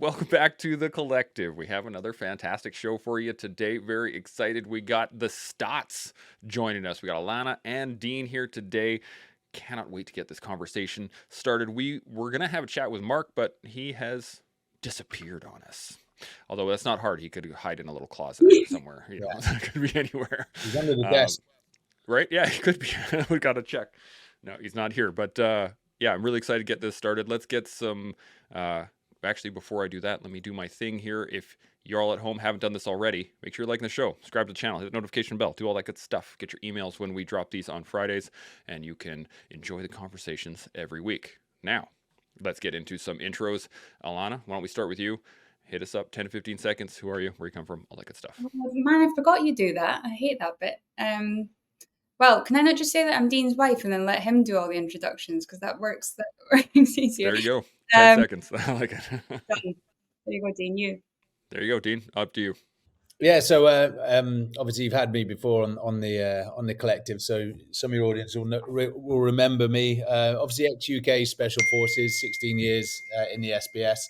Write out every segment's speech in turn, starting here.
Welcome back to The Collective. We have another fantastic show for you today. Very excited. We got the Stotts joining us. We got Alana and Dean here today. Cannot wait to get this conversation started. We were going to have a chat with Mark, but he has disappeared on us. Although that's not hard. He could hide in a little closet somewhere. You know, Yeah, it could be anywhere. he's under the Um, desk. right? Yeah, he could be. We got to check. No, he's not here. But yeah, I'm really excited to get this started. Let's get some. Actually, before I do that, let me do my thing here. If you're all at home, haven't done this already, make sure you're liking the show, subscribe to the channel, hit the notification bell, do all that good stuff. Get your emails when we drop these on Fridays, and you can enjoy the conversations every week. Now, let's get into some intros. Alana, why don't we start with you? Hit us up, 10 to 15 seconds. Who are you? Where you come from? All that good stuff. Oh, man, I forgot you do that. I hate that bit. Well, can I not just say that I'm Dean's wife and then let him do all the introductions because that works. That works easier. There you go. 10 Um, seconds. I like it. done. There you go, Dean. You. There you go, Dean. Up to you. Yeah, so obviously you've had me before on the collective, so some of your audience will remember me. Obviously, ex-UK Special Forces, 16 years in the SBS,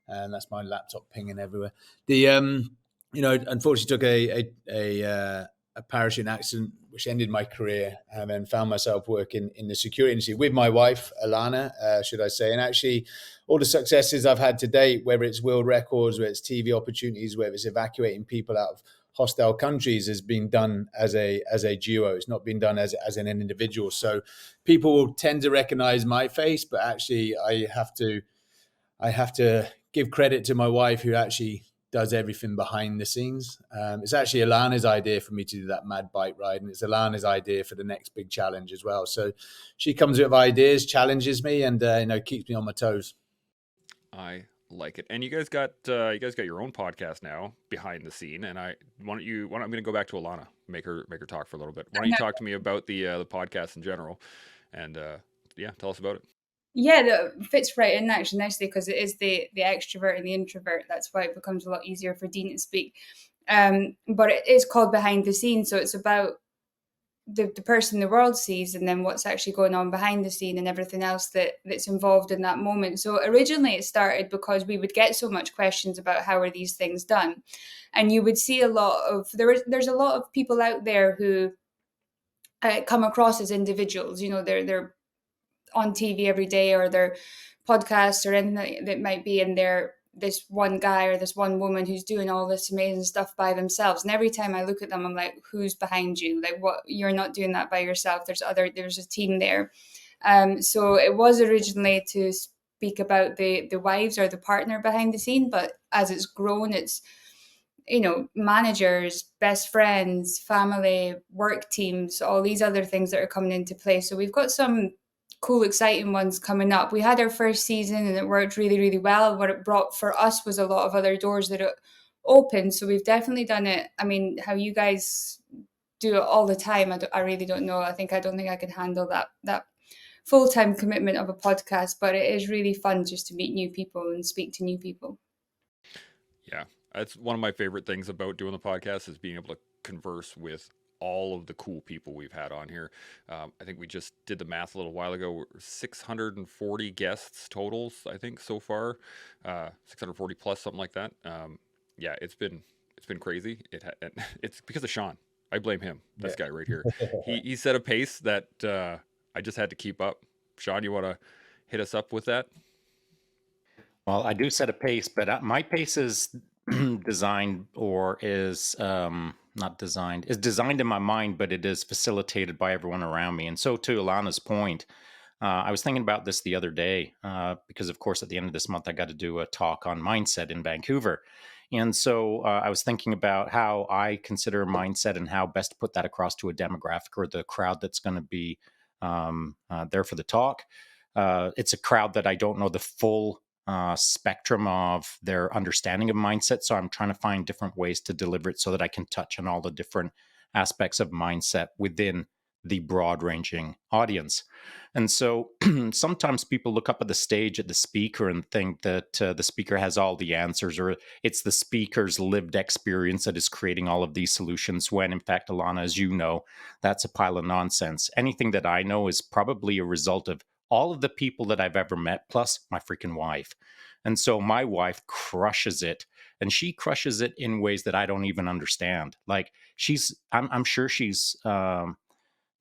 and that's my laptop pinging everywhere. The unfortunately took a parachute accident which ended my career, and then found myself working in the security industry with my wife Alana, should I say, and actually all the successes I've had to date, whether it's world records, whether it's TV opportunities, whether it's evacuating people out of hostile countries, has been done as a duo. It's not been done as an individual. So people will tend to recognize my face, but actually I have to give credit to my wife, who actually does everything behind the scenes. It's actually Alana's idea for me to do that mad bike ride, and it's Alana's idea for the next big challenge as well. So she comes with ideas, challenges me, and keeps me on my toes. I like it. And you guys got your own podcast now, behind the scene. And I'm going to go back to Alana, make her talk for a little bit. Why don't you talk to me about the podcast in general, and yeah, tell us about it. Yeah, that fits right in actually nicely because it is the extrovert and the introvert. That's why it becomes a lot easier for Dean to speak. But it is called Behind the Scenes, so it's about the person the world sees and then what's actually going on behind the scene and everything else that's involved in that moment. So originally it started because we would get so much questions about how are these things done, and you would see a lot of there's a lot of people out there who come across as individuals. You know, they're on TV every day, or their podcasts or anything that might be, and they're this one guy or this one woman who's doing all this amazing stuff by themselves. And every time I look at them, I'm like, who's behind you? Like, what? You're not doing that by yourself. There's a team there. So it was originally to speak about the wives or the partner behind the scene, but as it's grown, it's managers, best friends, family, work teams, all these other things that are coming into play. So we've got some cool, exciting ones coming up. We had our first season and it worked really, really well. What it brought for us was a lot of other doors that it opened. So we've definitely done it. I mean, how you guys do it all the time, I really don't know. I don't think I could handle that full-time commitment of a podcast, but it is really fun just to meet new people and speak to new people. Yeah, that's one of my favorite things about doing the podcast, is being able to converse with all of the cool people we've had on here. I think we just did the math a little while ago. We're 640 guests totals, I think, so far. 640 plus, something like that. Yeah, it's been crazy. It's because of Sean. I blame him. This guy right here. He set a pace that I just had to keep up. Sean, you want to hit us up with that? Well, I do set a pace, but my pace is designed, or is not designed, is designed in my mind, but it is facilitated by everyone around me. And so, to Alana's point, I was thinking about this the other day because, of course, at the end of this month, I got to do a talk on mindset in Vancouver. And so I was thinking about how I consider mindset and how best to put that across to a demographic, or the crowd that's going to be there for the talk. It's a crowd that I don't know the full spectrum of their understanding of mindset. So I'm trying to find different ways to deliver it so that I can touch on all the different aspects of mindset within the broad ranging audience. And so sometimes people look up at the stage at the speaker and think that the speaker has all the answers, or it's the speaker's lived experience that is creating all of these solutions, when in fact, Alana, as you know, that's a pile of nonsense. Anything that I know is probably a result of all of the people that I've ever met, plus my freaking wife. And so my wife crushes it, and she crushes it in ways that I don't even understand. Like I'm sure she's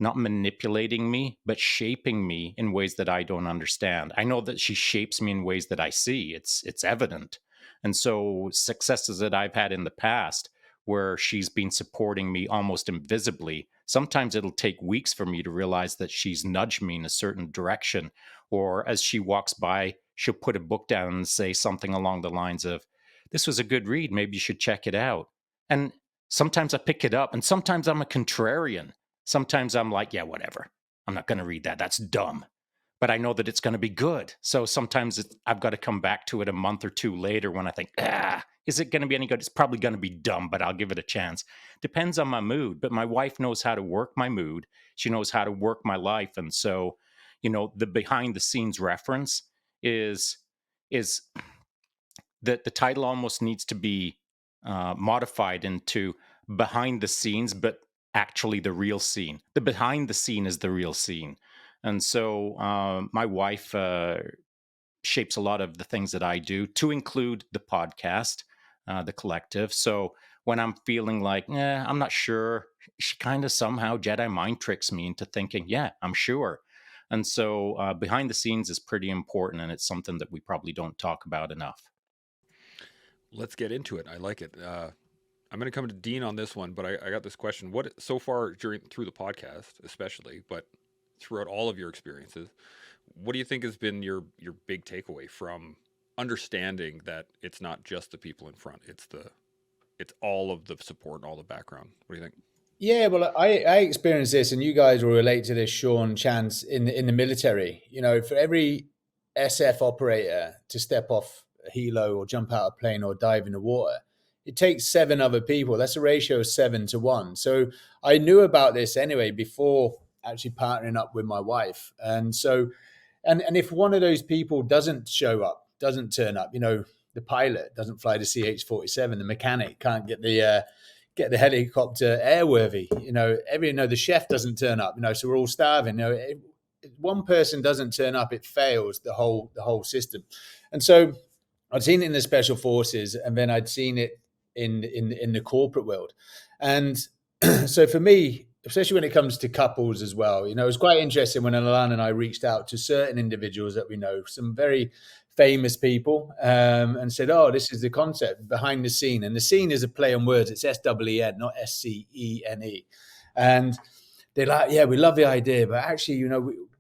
not manipulating me, but shaping me in ways that I don't understand. I know that she shapes me in ways that I see. It's evident. And so successes that I've had in the past where she's been supporting me almost invisibly, sometimes it'll take weeks for me to realize that she's nudged me in a certain direction. Or as she walks by, she'll put a book down and say something along the lines of, "This was a good read. Maybe you should check it out." And sometimes I pick it up, and sometimes I'm a contrarian. Sometimes I'm like, yeah, whatever. I'm not going to read that. That's dumb. But I know that it's going to be good. So sometimes I've got to come back to it a month or two later when I think, is it going to be any good? It's probably going to be dumb, but I'll give it a chance. Depends on my mood. But my wife knows how to work my mood. She knows how to work my life. And so, the behind the scenes reference is that the title almost needs to be modified into behind the scenes, but actually the real scene. The behind the scene is the real scene. And so my wife shapes a lot of the things that I do, to include the podcast, the collective. So when I'm feeling like, I'm not sure, she kind of somehow Jedi mind tricks me into thinking, yeah, I'm sure. And so behind the scenes is pretty important, and it's something that we probably don't talk about enough. Let's get into it. I like it. I'm going to come to Dean on this one, but I got this question. What so far through the podcast, especially, but throughout all of your experiences, what do you think has been your big takeaway from understanding that it's not just the people in front, it's all of the support and all the background? What do you think? Yeah, well, I experienced this, and you guys will relate to this, Sean, Chance, in the military. For every SF operator to step off a helo or jump out of a plane or dive in the water, it takes 7 other people. That's a ratio of 7 to 1. So I knew about this anyway before actually partnering up with my wife. And so, and if one of those people doesn't show up, doesn't turn up, the pilot doesn't fly the CH-47, the mechanic can't get the helicopter airworthy. The chef doesn't turn up. So we're all starving. If one person doesn't turn up, it fails the whole system. And so I'd seen it in the special forces, and then I'd seen it in the corporate world. And so for me, especially when it comes to couples as well, it was quite interesting when Alana and I reached out to certain individuals that we know, some very famous people, and said, "Oh, this is the concept behind the scene." And the scene is a play on words. It's SWEN, not SCENE. And they're like, "Yeah, we love the idea, but actually,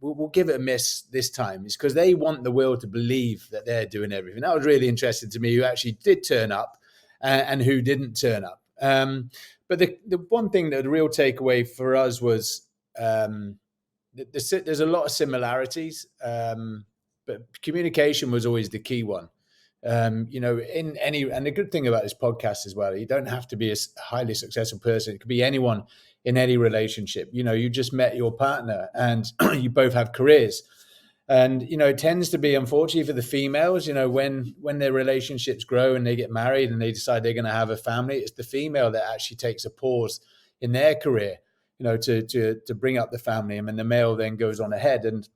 we'll give it a miss this time." It's because they want the world to believe that they're doing everything. That was really interesting to me, who actually did turn up and who didn't turn up. But the one thing that the real takeaway for us was there's a lot of similarities, but communication was always the key one. In any, and the good thing about this podcast as well, you don't have to be a highly successful person. It could be anyone in any relationship. You just met your partner and you both have careers. And, it tends to be, unfortunately for the females, when their relationships grow and they get married and they decide they're going to have a family, it's the female that actually takes a pause in their career, to bring up the family. And then the male then goes on ahead. And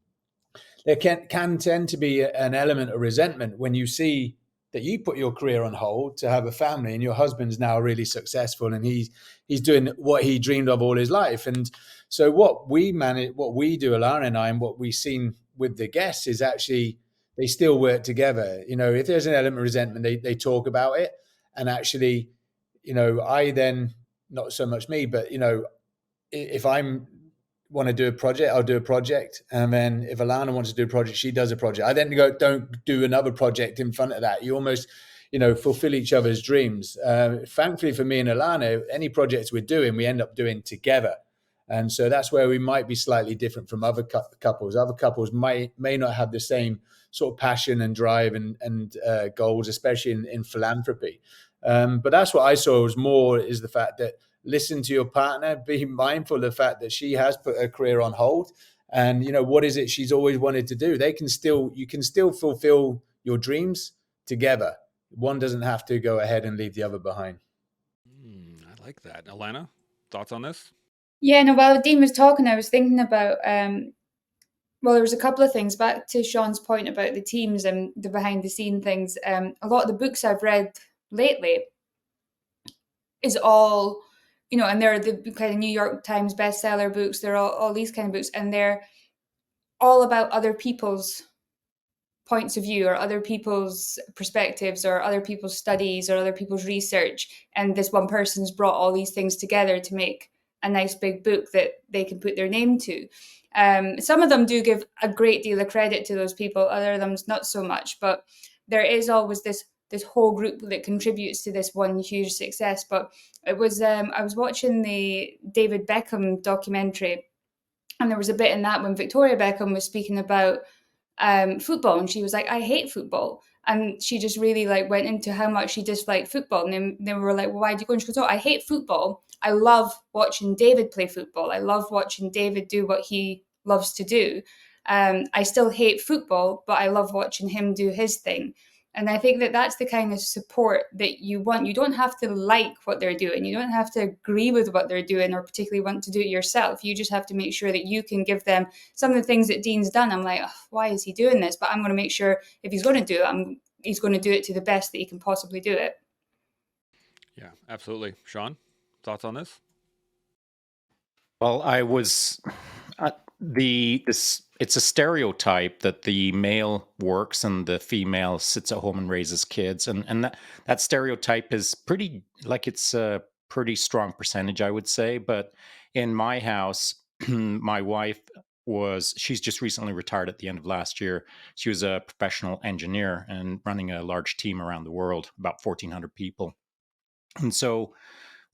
there can tend to be an element of resentment when you see that you put your career on hold to have a family, and your husband's now really successful and he's doing what he dreamed of all his life. And so what we do, Alana and I, and what we've seen with the guests is actually they still work together. If there's an element of resentment, they talk about it. And actually, I then, not so much me, but, if I'm want to do a project, I'll do a project. And then if Alana wants to do a project, she does a project. I then don't do another project in front of that. You almost, fulfill each other's dreams. Thankfully for me and Alana, any projects we're doing, we end up doing together. And so that's where we might be slightly different from other couples. Other couples may not have the same sort of passion and drive and goals, especially in philanthropy. But that's what I saw is the fact that listen to your partner, be mindful of the fact that she has put her career on hold, and what is it she's always wanted to do. You can still fulfill your dreams together. One doesn't have to go ahead and leave the other behind. I like that. Alana, thoughts on this? Yeah, no, while Dean was talking, I was thinking about Well, there was a couple of things. Back to Sean's point about the teams and the behind the scene things. A lot of the books I've read lately is all, and they're the kind of New York Times bestseller books. They're all these kind of books, and they're all about other people's points of view or other people's perspectives or other people's studies or other people's research. And this one person's brought all these things together to make a nice big book that they can put their name to. Some of them do give a great deal of credit to those people, other of them not so much, but there is always this whole group that contributes to this one huge success. But it was I was watching the David Beckham documentary, and there was a bit in that when Victoria Beckham was speaking about football, and she was like, I hate football. And she just really went into how much she disliked football. And then they were like, well, why do you go? And she goes, oh, I hate football. I love watching David play football. I love watching David do what he loves to do. I still hate football, but I love watching him do his thing. And I think that that's the kind of support that you want. You don't have to like what they're doing. You don't have to agree with what they're doing or particularly want to do it yourself. You just have to make sure that you can give them some of the things that Dean's done. I'm like, oh, why is he doing this? But I'm going to make sure if he's going to do it, he's going to do it to the best that he can possibly do it. Yeah, absolutely. Sean, thoughts on this? Well, I was it's a stereotype that the male works and the female sits at home and raises kids, and that stereotype is pretty, it's a pretty strong percentage, I would say. But in my house, my wife she's just recently retired at the end of last year. She was a professional engineer and running a large team around the world, about 1,400 people. And so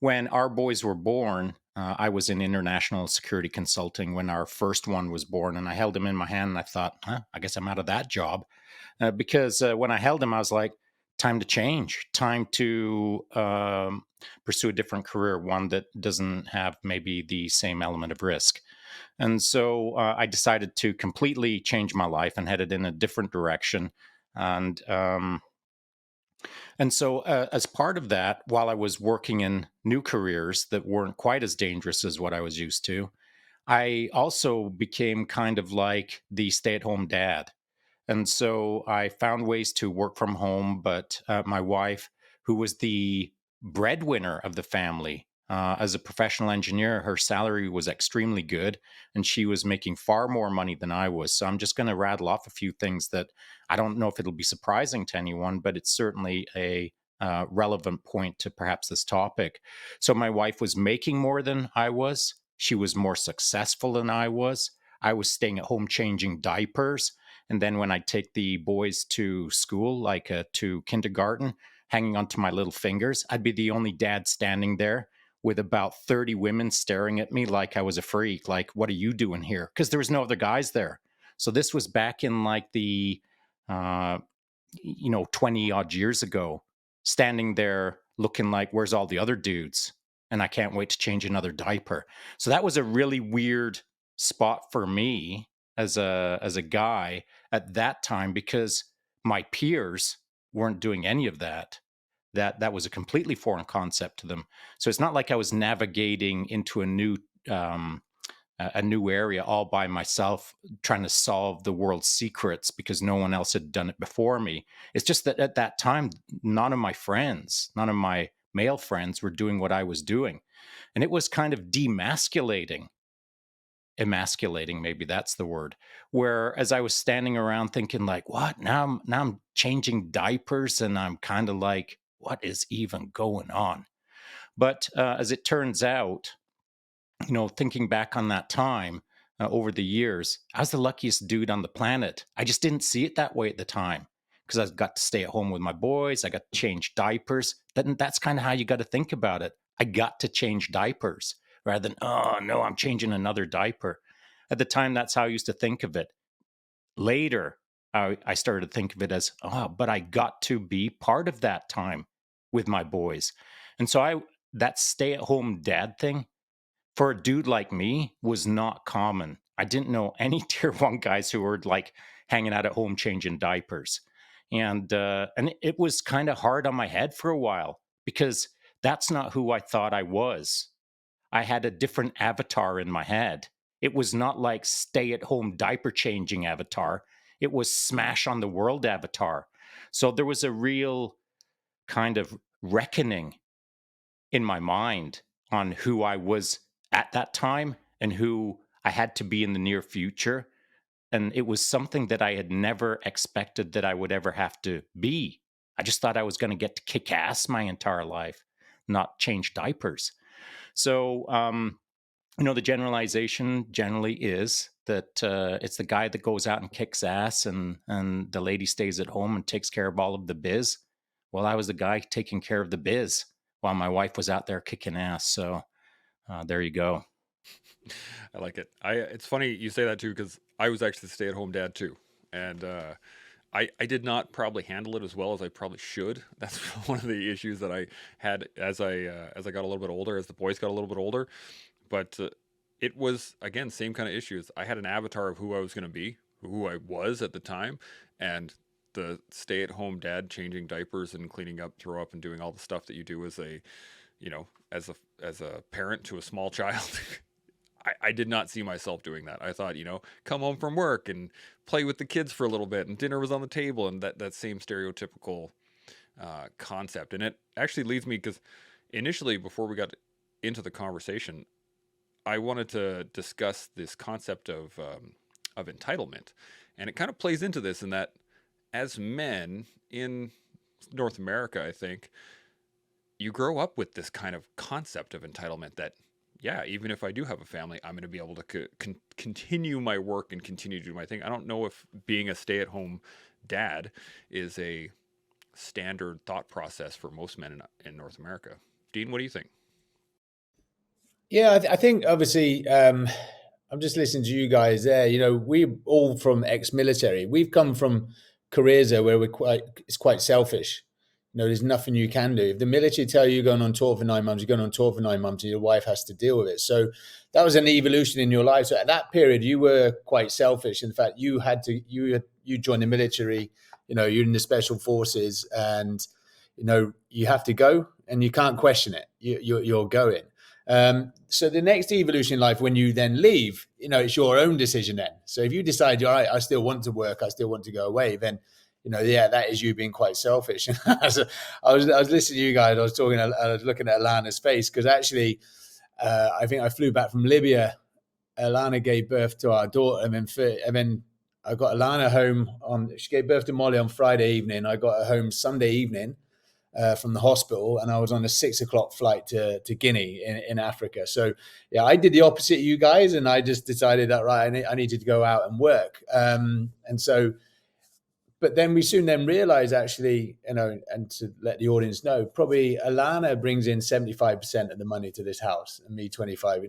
when our boys were born, I was in international security consulting when our first one was born, and I held him in my hand and I thought, I guess I'm out of that job. Because when I held him, I was like, time to change, time to pursue a different career, one that doesn't have maybe the same element of risk. And so I decided to completely change my life and headed in a different direction. And so, as part of that, while I was working in new careers that weren't quite as dangerous as what I was used to, I also became kind of like the stay-at-home dad. And so I found ways to work from home, but my wife, who was the breadwinner of the family, as a professional engineer, her salary was extremely good, and she was making far more money than I was. So I'm just going to rattle off a few things that I don't know if it'll be surprising to anyone, but it's certainly a relevant point to perhaps this topic. So my wife was making more than I was. She was more successful than I was. I was staying at home changing diapers. And then when I take the boys to school, to kindergarten, hanging onto my little fingers, I'd be the only dad standing there with about 30 women staring at me like I was a freak. Like, what are you doing here? Because there was no other guys there. So this was back in the 20 odd years ago, standing there looking like, where's all the other dudes? And I can't wait to change another diaper. So that was a really weird spot for me as a guy at that time, because my peers weren't doing any of that. That was a completely foreign concept to them. So it's not like I was navigating into a new area all by myself, trying to solve the world's secrets because no one else had done it before me. It's just that at that time, none of my male friends were doing what I was doing. And it was kind of emasculating, maybe that's the word, where as I was standing around thinking like, what? Now I'm changing diapers and I'm kind of like, what is even going on? But as it turns out, thinking back on that time over the years, I was the luckiest dude on the planet. I just didn't see it that way at the time because I got to stay at home with my boys. I got to change diapers. That's kind of how you got to think about it. I got to change diapers rather than, oh, no, I'm changing another diaper. At the time, that's how I used to think of it. Later, I started to think of it as, but I got to be part of that time with my boys. And so that stay-at-home dad thing, for a dude like me, was not common. I didn't know any tier 1 guys who were like hanging out at home changing diapers. And it was kind of hard on my head for a while because that's not who I thought I was. I had a different avatar in my head. It was not like stay-at-home diaper changing Avatar. It was smash on the world Avatar. So there was a real kind of reckoning in my mind on who I was at that time and who I had to be in the near future. And it was something that I had never expected that I would ever have to be. I just thought I was going to get to kick ass my entire life, not change diapers. So, the generalization generally is that it's the guy that goes out and kicks ass, and the lady stays at home and takes care of all of the biz. Well, I was the guy taking care of the biz while my wife was out there kicking ass. So there you go. I like it. It's funny you say that too, because I was actually a stay-at-home dad too, and I did not probably handle it as well as I probably should. That's one of the issues that I had as I got a little bit older, as the boys got a little bit older. But it was, again, same kind of issues. I had an avatar of who I was going to be, who I was at the time, and the stay-at-home dad changing diapers and cleaning up, throw up, and doing all the stuff that you do as a, as a parent to a small child. I did not see myself doing that. I thought, come home from work and play with the kids for a little bit, and dinner was on the table, and that same stereotypical concept. And it actually leads me, because initially, before we got into the conversation, I wanted to discuss this concept of entitlement, and it kind of plays into this in that, as men in North America, I think you grow up with this kind of concept of entitlement that, yeah, even if I do have a family, I'm going to be able to continue my work and continue to do my thing. I don't know if being a stay-at-home dad is a standard thought process for most men in North America. Dean, what do you think? Yeah, I think obviously, I'm just listening to you guys there. We all from ex-military. We've come from careers there where it's quite selfish. There's nothing you can do. If the military tell you you're going on tour for 9 months, you're going on tour for 9 months, and your wife has to deal with it. So that was an evolution in your life. So at that period, you were quite selfish. In fact, you joined the military. You're in the special forces, and you have to go, and you can't question it. You're going. So the next evolution in life, when you then leave, it's your own decision then. So if you decide, all right, I still want to work, I still want to go away, then, that is you being quite selfish. So I was listening to you guys, I was looking at Alana's face, because actually, I think I flew back from Libya. Alana gave birth to our daughter, and then I got Alana home she gave birth to Molly on Friday evening. I got her home Sunday evening. From the hospital, and I was on a 6 o'clock flight to Guinea in Africa. So yeah, I did the opposite of you guys, and I just decided that, right, I needed to go out and work. But then we soon then realized, actually, and to let the audience know, probably Alana brings in 75% of the money to this house, and me 25.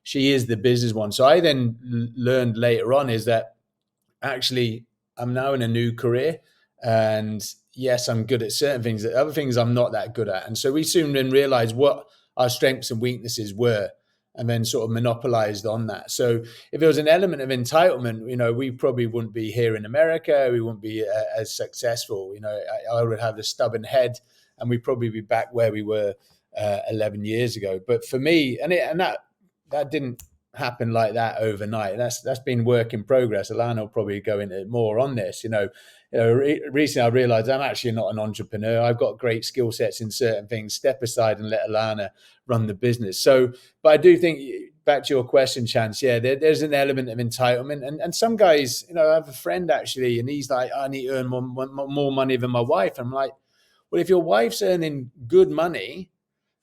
She is the business one. So I then learned later on is that actually I'm now in a new career, and yes, I'm good at certain things. Other things I'm not that good at. And so we soon then realized what our strengths and weaknesses were, and then sort of monopolized on that. So if there was an element of entitlement, we probably wouldn't be here in America. We wouldn't be as successful. I would have the stubborn head, and we'd probably be back where we were 11 years ago. But for me, and that didn't happen like that overnight. That's been work in progress. Alana will probably go into more on this. Recently I realized I'm actually not an entrepreneur. I've got great skill sets in certain things. Step aside and let Alana run the business. So, but I do think, back to your question, Chance, yeah, there's an element of entitlement. And some guys, I have a friend actually, and he's like, I need to earn more money than my wife. I'm like, well, if your wife's earning good money,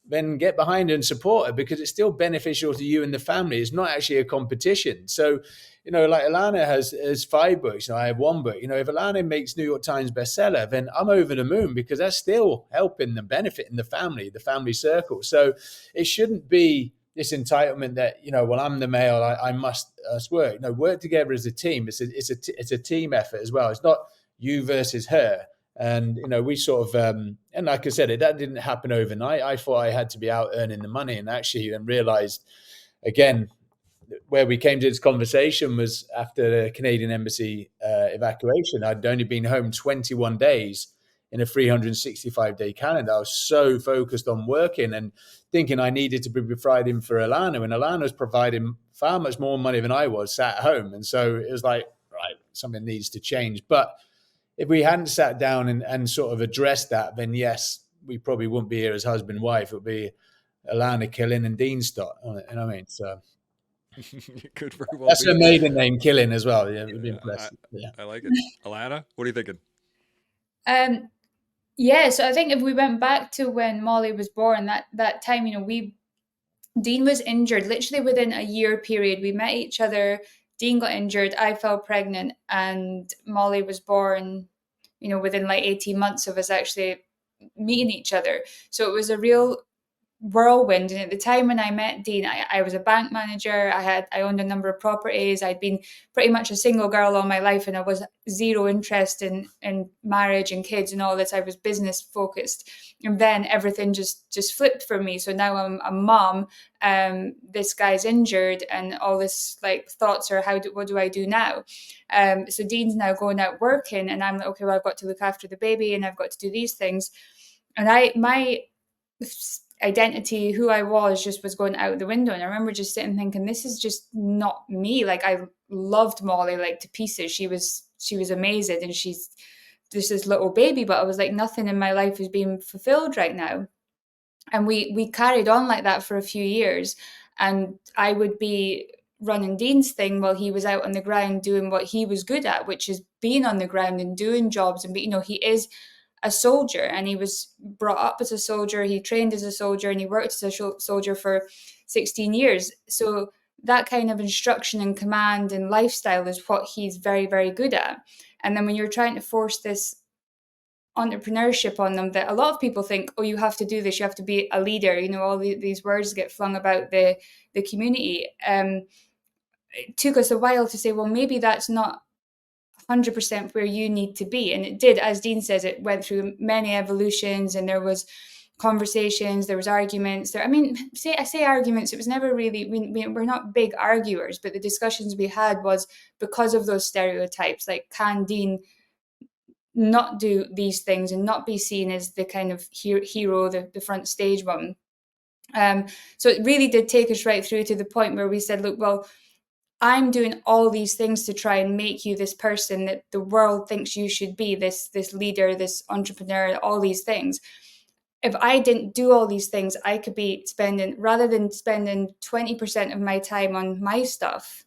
then get behind her and support her, because it's still beneficial to you and the family. It's not actually a competition. So, like Alana has 5 books, I have 1 book. If Alana makes New York Times bestseller, then I'm over the moon, because that's still helping and benefiting the family circle. So it shouldn't be this entitlement that, well, I'm the male, I must work. Work together as a team. It's a team effort as well. It's not you versus her. And, we sort of, and like I said, that didn't happen overnight. I thought I had to be out earning the money, and actually then realized, again, where we came to this conversation was after the Canadian Embassy evacuation. I'd only been home 21 days in a 365-day calendar. I was so focused on working and thinking I needed to be providing for Alana, and Alana was providing far much more money than I was sat at home. And so it was like, right, something needs to change. But if we hadn't sat down and sort of addressed that, then yes, we probably wouldn't be here as husband and wife. It would be Alana Killen and Dean Stott on it. You know what I mean? So It could very well that's be. her maiden name, Killen, as well. Yeah, it'd be I, impressive. Yeah. I like it. Alana, what are you thinking? Yeah, so I think if we went back to when Molly was born, that time, Dean was injured literally within a year period. We met each other. Dean got injured. I fell pregnant, and Molly was born, within like 18 months of us actually meeting each other. So it was a real whirlwind. And at the time when I met Dean, I was a bank manager. I owned a number of properties. I'd been pretty much a single girl all my life, and I was zero interest in marriage and kids and all this. I was business focused, and then everything just flipped for me. So now I'm a mom. This guy's injured, and all this like thoughts are what do I do now? So Dean's now going out working, and I'm like, okay, well, I've got to look after the baby, and I've got to do these things, and my identity, who I was going out the window. And I remember just sitting thinking, this is just not me. Like, I loved Molly like to pieces. She was amazing, and she's just this little baby, but I was like, nothing in my life is being fulfilled right now. And we carried on like that for a few years, and I would be running Dean's thing while he was out on the ground doing what he was good at, which is being on the ground and doing jobs. And he is a soldier, and he was brought up as a soldier. He trained as a soldier, and he worked as a soldier for 16 years. So that kind of instruction and command and lifestyle is what he's very, very good at. And then when you're trying to force this entrepreneurship on them, that a lot of people think, oh, you have to do this, you have to be a leader, all these words get flung about the community. It took us a while to say, well, maybe that's not 100% where you need to be. And it did, as Dean says, it went through many evolutions, and there was conversations, there was arguments. I say arguments, it was never really, we're not big arguers, but the discussions we had was because of those stereotypes. Like, can Dean not do these things and not be seen as the kind of hero, the front stage one? So it really did take us right through to the point where we said, look, well, I'm doing all these things to try and make you this person that the world thinks you should be, this leader, this entrepreneur, all these things. If I didn't do all these things, I could be rather than spending 20% of my time on my stuff,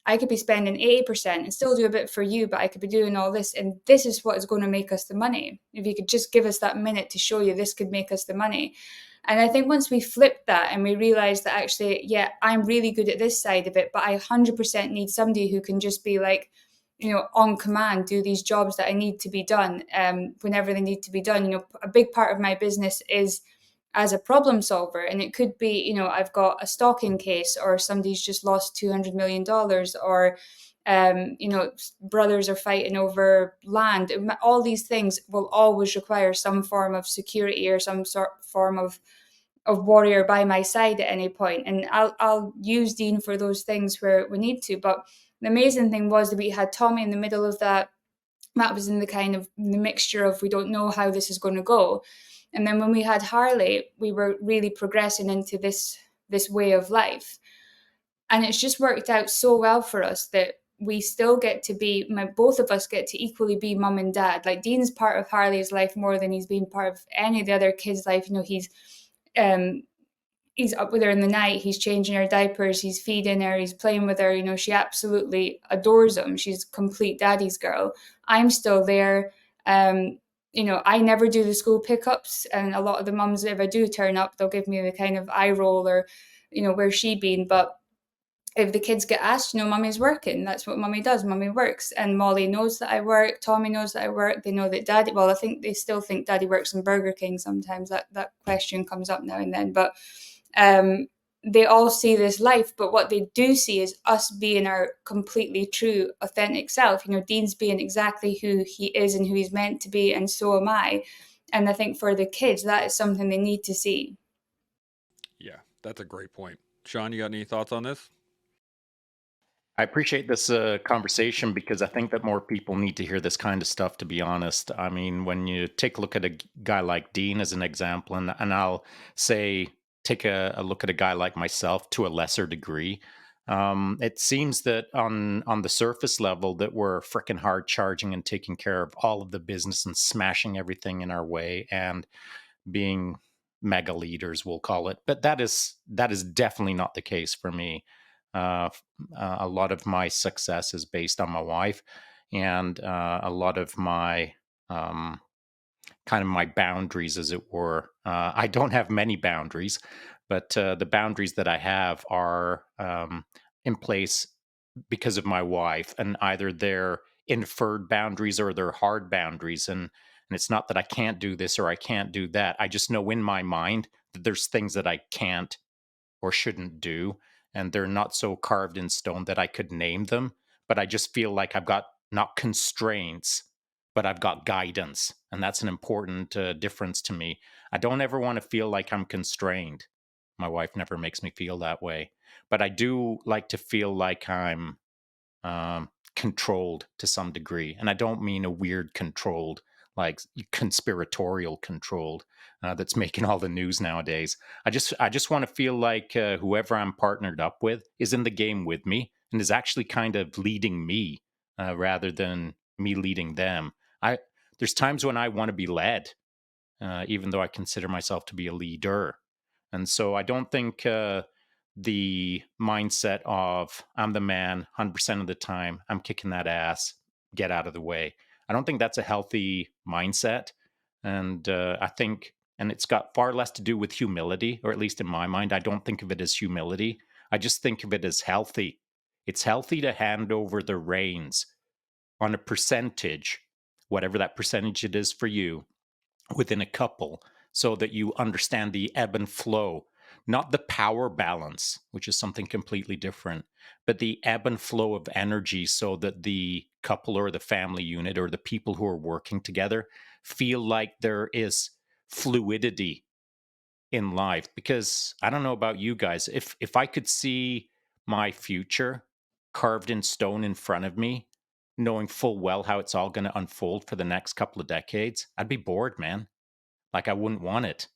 I could be spending 80% and still do a bit for you, but I could be doing all this. And this is what is going to make us the money. If you could just give us that minute to show you, this could make us the money. And I think once we flipped that and we realized that actually, yeah, I'm really good at this side of it, but I 100% need somebody who can just be like, on command, do these jobs that I need to be done whenever they need to be done. A big part of my business is as a problem solver. And it could be, I've got a stalking case, or somebody's just lost $200 million, or brothers are fighting over land. All these things will always require some form of security or some form of warrior by my side at any point. And I'll use Dean for those things where we need to. But the amazing thing was that we had Tommy in the middle of that. That was in the kind of the mixture of, we don't know how this is going to go. And then when we had Harley, we were really progressing into this way of life. And it's just worked out so well for us that we still get to be, both of us get to equally be mum and dad. Like, Dean's part of Harley's life more than he's been part of any of the other kids' life. He's up with her in the night, he's changing her diapers, he's feeding her, he's playing with her. She absolutely adores him. She's complete daddy's girl. I'm still there. I never do the school pickups, and a lot of the mums, if I do turn up, they'll give me the kind of eye roll, or, where's she been? But if the kids get asked, mummy's working. That's what mummy does. Mummy works. And Molly knows that I work. Tommy knows that I work. They know that daddy, well, I think they still think daddy works in Burger King sometimes. That question comes up now and then. But they all see this life, but what they do see is us being our completely true, authentic self. Dean's being exactly who he is and who he's meant to be, and so am I. And I think for the kids, that is something they need to see. Yeah, that's a great point. Sean, you got any thoughts on this? I appreciate this conversation because I think that more people need to hear this kind of stuff, to be honest. I mean, when you take a look at a guy like Dean as an example, and I'll say take a look at a guy like myself to a lesser degree, it seems that on the surface level that we're freaking hard charging and taking care of all of the business and smashing everything in our way and being mega leaders, we'll call it. But that is definitely not the case for me. Uh, a lot of my success is based on my wife, and a lot of my kind of my boundaries, as it were. I don't have many boundaries, but the boundaries that I have are in place because of my wife, and either they're inferred boundaries or they're hard boundaries. And it's not that I can't do this or I can't do that. I just know in my mind that there's things that I can't or shouldn't do, and they're not so carved in stone that I could name them. But I just feel like I've got not constraints, but I've got guidance, and that's an important difference to me. I don't ever want to feel like I'm constrained. My wife never makes me feel that way, but I do like to feel like I'm controlled to some degree. And I don't mean a weird controlled, like conspiratorial controlled, that's making all the news nowadays. I just want to feel like whoever I'm partnered up with is in the game with me and is actually kind of leading me rather than me leading them. I There's times when I want to be led, even though I consider myself to be a leader. And so I don't think the mindset of I'm the man 100% of the time, I'm kicking that ass, get out of the way. I don't think that's a healthy mindset. And I think, and it's got far less to do with humility, or at least in my mind, I don't think of it as humility. I just think of it as healthy. It's healthy to hand over the reins on a percentage, whatever that percentage it is for you, within a couple, so that you understand the ebb and flow, not the power balance, which is something completely different, but the ebb and flow of energy, so that the couple or the family unit or the people who are working together feel like there is fluidity in life. Because I don't know about you guys, if I could see my future carved in stone in front of me, knowing full well how it's all going to unfold for the next couple of decades, I'd be bored, man. Like, I wouldn't want it.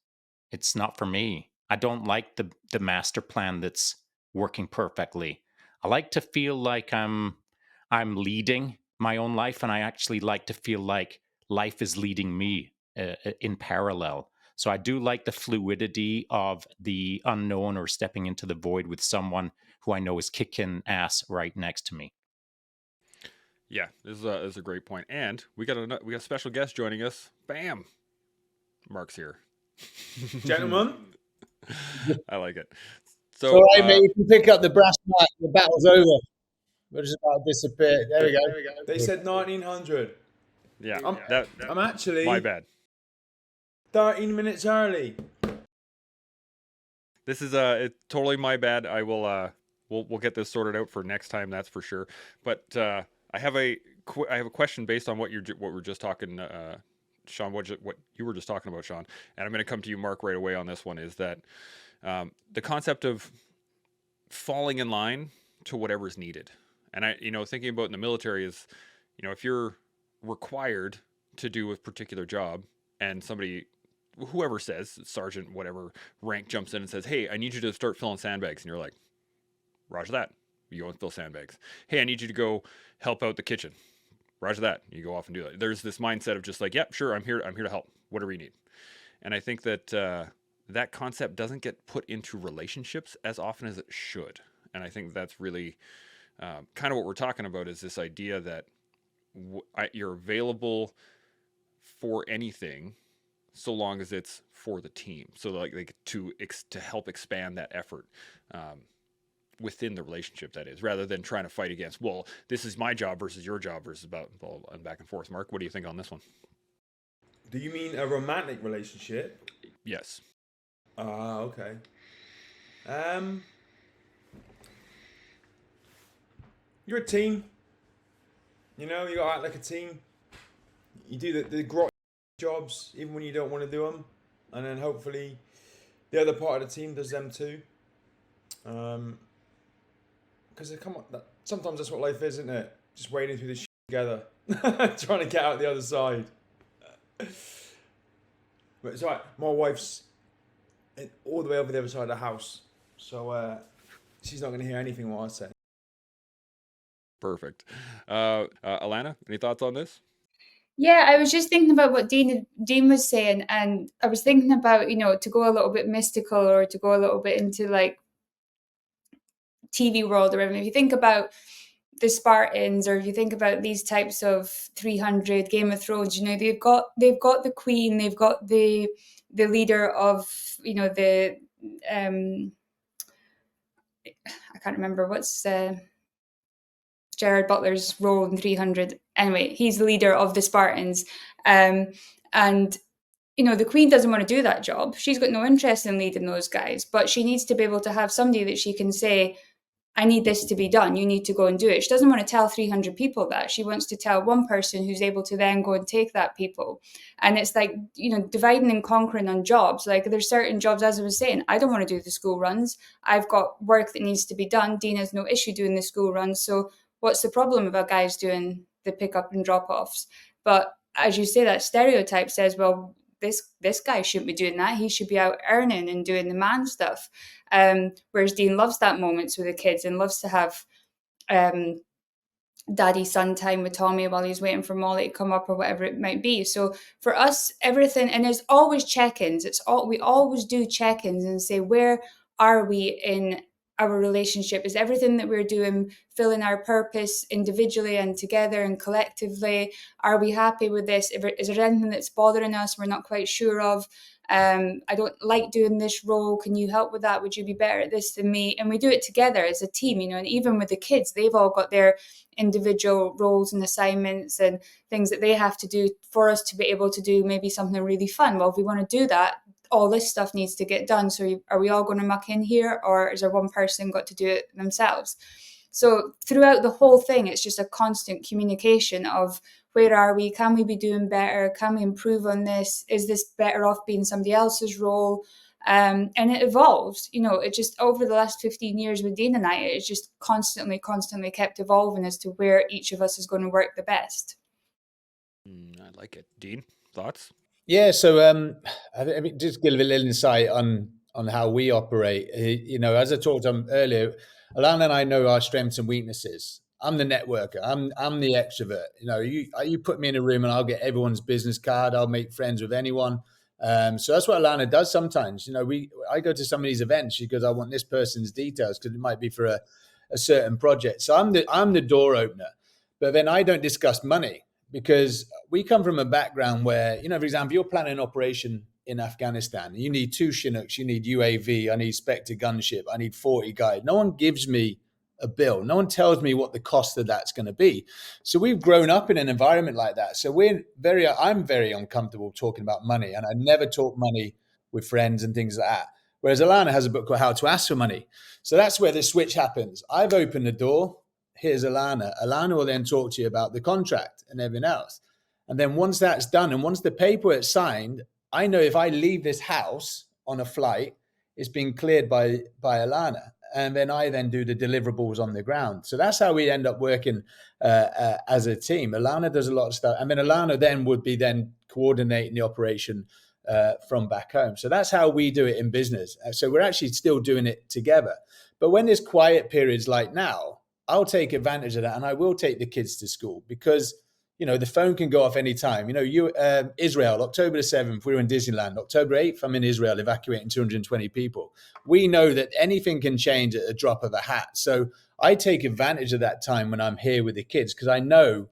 It's not for me. I don't like the master plan that's working perfectly. I like to feel like I'm leading my own life, and I actually like to feel like life is leading me in parallel. So I do like the fluidity of the unknown or stepping into the void with someone who I know is kicking ass right next to me. Yeah, this is a great point. And we got a special guest joining us. Bam, Mark's here. Gentlemen, I like it. It's So all right, mate. If you pick up the brass mat, the battle's over. We're just about to disappear. There we go. they said 1900. yeah, I'm actually my bad. 13 minutes early. This is it's totally my bad. I will we'll get this sorted out for next time. That's for sure. But I have a question based on what we're just talking, Sean. What you were just talking about, Sean. And I'm going to come to you, Mark, right away on this one. Is that the concept of falling in line to whatever's needed? And thinking about in the military is, if you're required to do a particular job, and somebody, whoever says, sergeant, whatever rank, jumps in and says, "Hey, I need you to start filling sandbags," and you're like, "Roger that." You go and fill sandbags. "Hey, I need you to go help out the kitchen." Roger that. You go off and do that. There's this mindset of just like, "Yep, sure, I'm here to help. Whatever you need." And I think that that concept doesn't get put into relationships as often as it should. And I think that's really kind of what we're talking about, is this idea that you're available for anything so long as it's for the team. So like to help expand that effort within the relationship, that is, rather than trying to fight against, well, this is my job versus your job versus and back and forth. Mark, what do you think on this one? Do you mean a romantic relationship? Yes. Okay. You're a team. You gotta act like a team. You do the grot jobs even when you don't want to do them, and then hopefully the other part of the team does them too. Because come on, sometimes that's what life is, isn't it? Just wading through this shit together, trying to get out the other side. But it's alright. My wife's all the way over the other side of the house, so she's not going to hear anything what I say. Perfect. Alana, any thoughts on this? Yeah, I was just thinking about what Dean was saying, and I was thinking about, to go a little bit mystical or to go a little bit into like TV world or whatever. If you think about the Spartans, or if you think about these types of 300 Game of Thrones, they've got the queen, they've got the leader of the I can't remember what's Gerard Butler's role in 300. Anyway, he's the leader of the Spartans, and the queen doesn't want to do that job. She's got no interest in leading those guys, but she needs to be able to have somebody that she can say, I need this to be done. You need to go and do it. She doesn't want to tell 300 people that. She wants to tell one person who's able to then go and take that people. And it's like, dividing and conquering on jobs. Like there's certain jobs, as I was saying, I don't want to do the school runs. I've got work that needs to be done. Dean has no issue doing the school runs. So what's the problem about guys doing the pick up and drop offs? But as you say, that stereotype says, well, this guy shouldn't be doing that. He should be out earning and doing the man stuff. Whereas Dean loves that moments with the kids and loves to have daddy son time with Tommy while he's waiting for Molly to come up or whatever it might be. So for us, everything, and there's always check-ins. We always do check-ins and say, where are we in our relationship? Is everything that we're doing filling our purpose individually and together and collectively? Are we happy with this? Is there anything that's bothering us we're not quite sure of? I don't like doing this role. Can you help with that? Would you be better at this than me? And we do it together as a team, and even with the kids, they've all got their individual roles and assignments and things that they have to do for us to be able to do maybe something really fun. Well, if we want to do that, all this stuff needs to get done. So are we all going to muck in here, or is there one person got to do it themselves? So throughout the whole thing, it's just a constant communication of, where are we? Can we be doing better? Can we improve on this? Is this better off being somebody else's role? And it evolves. It just, over the last 15 years with Dean and I, it's just constantly kept evolving as to where each of us is going to work the best. I like it. Dean, thoughts? Yeah, so I mean, just give a little insight on how we operate. As I talked earlier, Alana and I know our strengths and weaknesses. I'm the networker. I'm the extrovert. You put me in a room and I'll get everyone's business card. I'll make friends with anyone. So that's what Alana does sometimes. I go to some of these events because I want this person's details because it might be for a certain project. So I'm the door opener, but then I don't discuss money because we come from a background where, for example, you're planning an operation in Afghanistan. You need 2 Chinooks, you need UAV, I need Spectre gunship, I need 40 guys. No one gives me a bill. No one tells me what the cost of that's going to be. So we've grown up in an environment like that. So I'm very uncomfortable talking about money, and I never talk money with friends and things like that. Whereas Alana has a book called How to Ask for Money. So that's where the switch happens. I've opened the door. Here's Alana. Alana will then talk to you about the contract and everything else. And then once that's done and once the paperwork's signed, I know if I leave this house on a flight, it's been cleared by Alana. And then I do the deliverables on the ground. So that's how we end up working as a team. Alana does a lot of stuff. And then Alana then would be coordinating the operation from back home. So that's how we do it in business. So we're actually still doing it together. But when there's quiet periods like now, I'll take advantage of that and I will take the kids to school because the phone can go off any time. Israel, October the 7th, we were in Disneyland. October 8th, I'm in Israel evacuating 220 people. We know that anything can change at a drop of a hat. So I take advantage of that time when I'm here with the kids because I know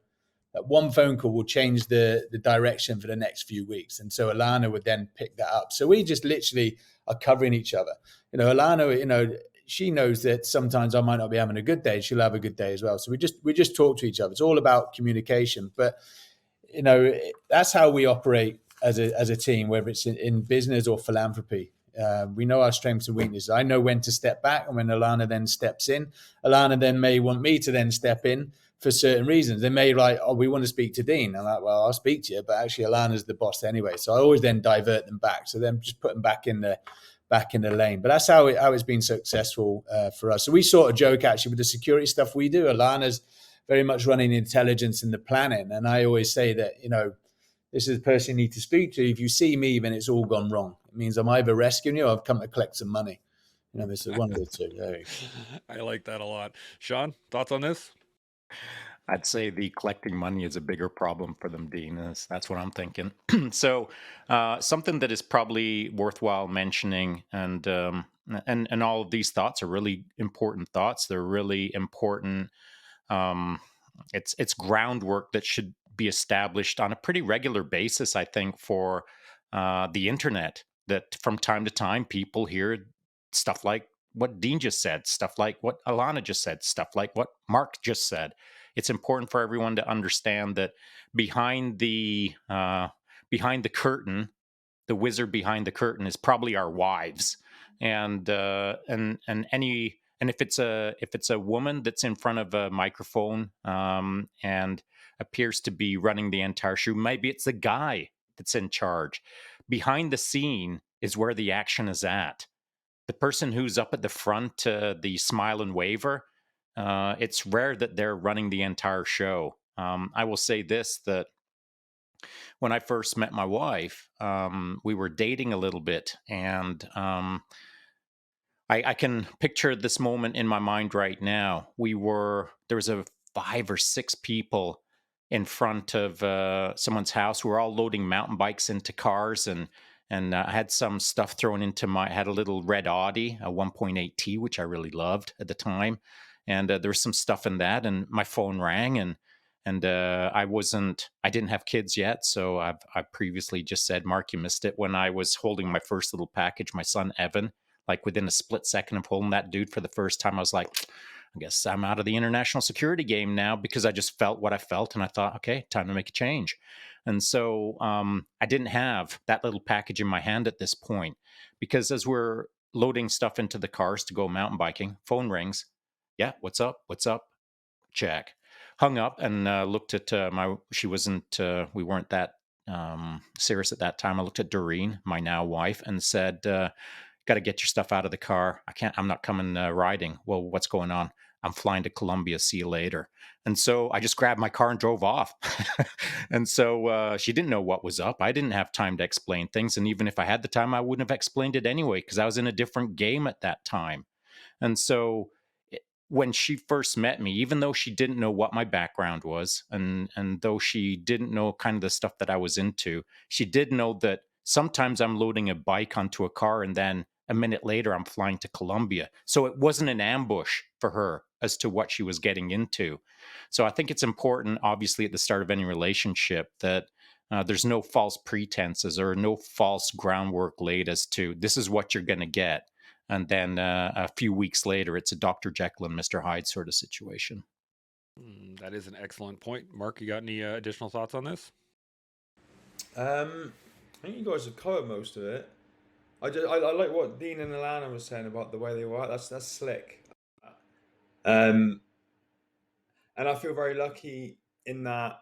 that one phone call will change the direction for the next few weeks. And so Alana would then pick that up. So we just literally are covering each other. Alana, she knows that sometimes I might not be having a good day. She'll have a good day as well. So we just talk to each other. It's all about communication. But that's how we operate as a team, whether it's in business or philanthropy. We know our strengths and weaknesses. I know when to step back, and when Alana then steps in, Alana then may want me to then step in for certain reasons. They may we want to speak to Dean. I'm like, well, I'll speak to you, but actually Alana's the boss anyway. So I always then divert them back. So then just put them back in the back in the lane. But that's how it's been successful for us. So we sort of joke actually with the security stuff we do. Alana's very much running the intelligence and the planning, and I always say that, you know, this is the person you need to speak to. If you see me, then it's all gone wrong. It means I'm either rescuing you or I've come to collect some money. You know, this is one of the two. There you go. I like that a lot. Sean, thoughts on this? I'd say the collecting money is a bigger problem for them, Dean. That's what I'm thinking. So, something that is probably worthwhile mentioning, and all of these thoughts are really important thoughts. They're really important. Um, it's groundwork that should be established on a pretty regular basis, I think, for the internet. That from time to time people hear stuff like what Dean just said, stuff like what Alana just said, stuff like what Mark just said. It's important for everyone to understand that behind the curtain, the wizard behind the curtain is probably our wives, and if it's a woman that's in front of a microphone and appears to be running the entire show, maybe it's the guy that's in charge. Behind the scene is where the action is at. The person who's up at the front, the smile and waver, it's rare that they're running the entire show. I will say this, that when I first met my wife, we were dating a little bit, and I can picture this moment in my mind right now. There was 5 or 6 people in front of someone's house. We were all loading mountain bikes into cars, and I had some stuff thrown into I had a little red Audi, a 1.8T, which I really loved at the time. And there was some stuff in that, and my phone rang, and I didn't have kids yet. So I previously just said, Mark, you missed it. When I was holding my first little package, my son, Evan, like within a split second of holding that dude for the first time, I was like, I guess I'm out of the international security game now, because I just felt what I felt. And I thought, okay, time to make a change. And so I didn't have that little package in my hand at this point, because as we're loading stuff into the cars to go mountain biking, phone rings. Yeah, what's up? What's up? Check. Hung up and looked at she wasn't, we weren't that serious at that time. I looked at Doreen, my now wife, and said, got to get your stuff out of the car. I'm not coming riding. Well, what's going on? I'm flying to Colombia. See you later. And so I just grabbed my car and drove off. And so she didn't know what was up. I didn't have time to explain things. And even if I had the time, I wouldn't have explained it anyway, because I was in a different game at that time. And so when she first met me, even though she didn't know what my background was, and though she didn't know kind of the stuff that I was into, she did know that sometimes I'm loading a bike onto a car, and then a minute later I'm flying to Colombia. So it wasn't an ambush for her as to what she was getting into. So I think it's important, obviously, at the start of any relationship, that there's no false pretenses or no false groundwork laid as to this is what you're going to get. And then a few weeks later, it's a Dr. Jekyll and Mr. Hyde sort of situation. That is an excellent point. Mark, you got any additional thoughts on this? I think you guys have covered most of it. I like what Dean and Alana was saying about the way they were. That's slick. And I feel very lucky in that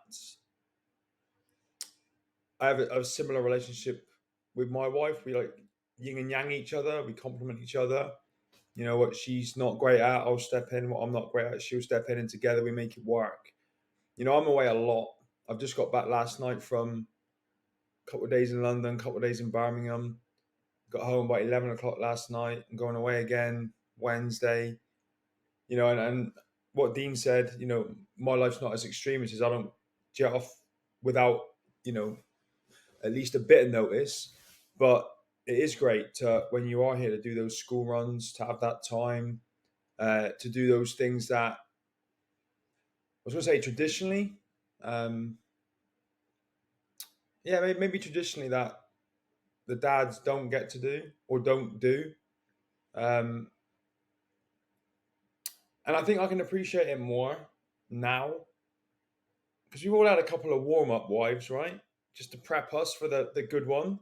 I have a similar relationship with my wife. We like yin and yang each other. We complement each other. You know, what she's not great at, I'll step in. What I'm not great at, she'll step in, and together we make it work. You know, I'm away a lot. I've just got back last night from a couple of days in London, a couple of days in Birmingham. Got home by 11 o'clock last night and going away again Wednesday. You know, and what Dean said, you know, my life's not as extreme as his. I don't jet off without, you know, at least a bit of notice. But it is great to, when you are here, to do those school runs, to have that time, to do those things that I was going to say traditionally. Yeah, maybe traditionally that the dads don't get to do or don't do. And I think I can appreciate it more now, because we've all had a couple of warm-up wives, right? Just to prep us for the good one.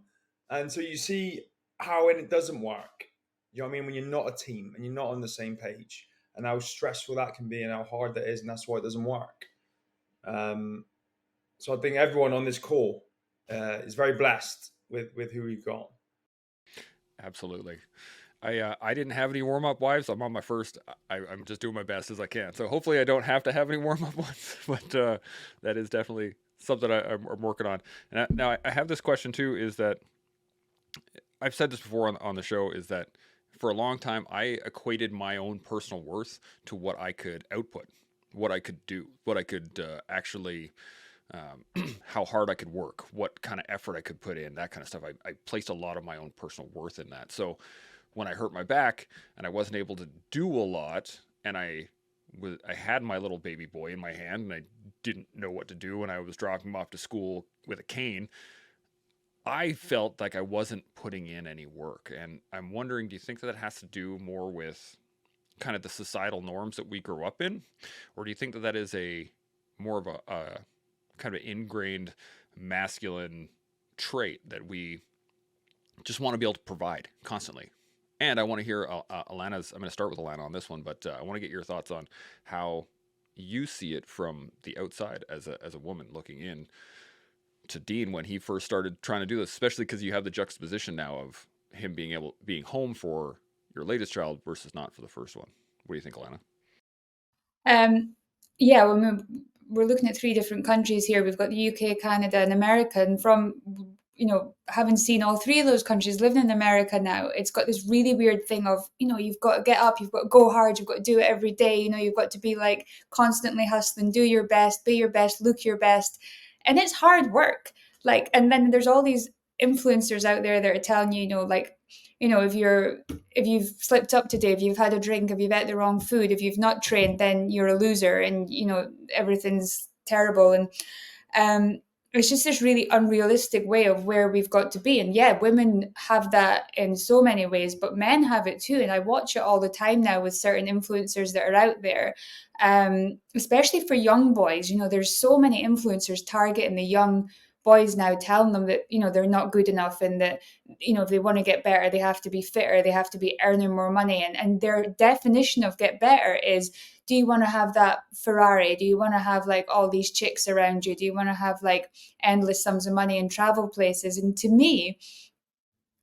And so you see how it doesn't work. You know what I mean? When you're not a team and you're not on the same page, and how stressful that can be and how hard that is, and that's why it doesn't work. So I think everyone on this call is very blessed with who we've got. Absolutely. I didn't have any warm up wives. I'm on my first. I'm just doing my best as I can. So hopefully I don't have to have any warm up ones. But that is definitely something I'm working on. And now I have this question too. Is that I've said this before on the show? Is that for a long time I equated my own personal worth to what I could output, what I could do, what I could actually how hard I could work, what kind of effort I could put in, that kind of stuff. I placed a lot of my own personal worth in that. So when I hurt my back and I wasn't able to do a lot, and I had my little baby boy in my hand, and I didn't know what to do, and I was dropping him off to school with a cane. I felt like I wasn't putting in any work, and I'm wondering, do you think that has to do more with kind of the societal norms that we grew up in, or do you think that that is a more of a kind of ingrained masculine trait that we just want to be able to provide constantly? And I want to hear Alana's. I'm going to start with Alana on this one, but I want to get your thoughts on how you see it from the outside as a woman looking in to Dean when he first started trying to do this, especially because you have the juxtaposition now of him being home for your latest child versus not for the first one. What do you think, Alana? Yeah, we're looking at three different countries here. We've got the UK, Canada, and America. And from, having seen all three of those countries, living in America now, it's got this really weird thing of, you've got to get up, you've got to go hard, you've got to do it every day. You've got to be like constantly hustling, do your best, be your best, look your best. And it's hard work. Like, and then there's all these influencers out there that are telling you, if you've slipped up today, if you've had a drink, if you've ate the wrong food, if you've not trained, then you're a loser, and everything's terrible. And it's just this really unrealistic way of where we've got to be. And yeah, women have that in so many ways, but men have it too. And I watch it all the time now with certain influencers that are out there, especially for young boys. There's so many influencers targeting the young boys now, telling them that they're not good enough, and that if they want to get better, they have to be fitter, they have to be earning more money, and their definition of get better is, do you want to have that Ferrari? Do you want to have like all these chicks around you? Do you want to have like endless sums of money and travel places? And to me,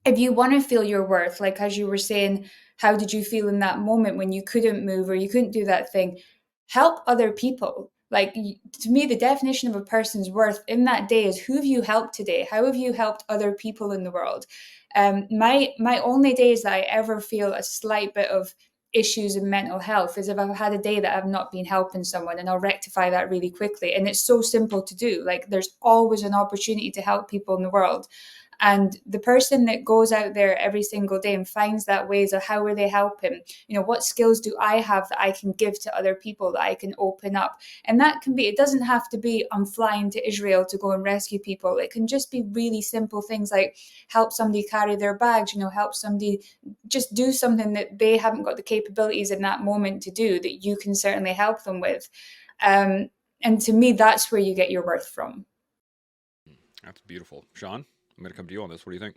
if you want to feel your worth, like as you were saying, how did you feel in that moment when you couldn't move or you couldn't do that thing? Help other people. Like, to me, the definition of a person's worth in that day is, who have you helped today? How have you helped other people in the world? My only days that I ever feel a slight bit of issues in mental health is if I've had a day that I've not been helping someone, and I'll rectify that really quickly. And it's so simple to do. Like, there's always an opportunity to help people in the world. And the person that goes out there every single day and finds that ways of how are they helping, what skills do I have that I can give to other people, that I can open up? And that can be, it doesn't have to be I'm flying to Israel to go and rescue people. It can just be really simple things like help somebody carry their bags, help somebody just do something that they haven't got the capabilities in that moment to do, that you can certainly help them with. And to me, that's where you get your worth from. That's beautiful. Sean, I'm going to come to you on this. What do you think?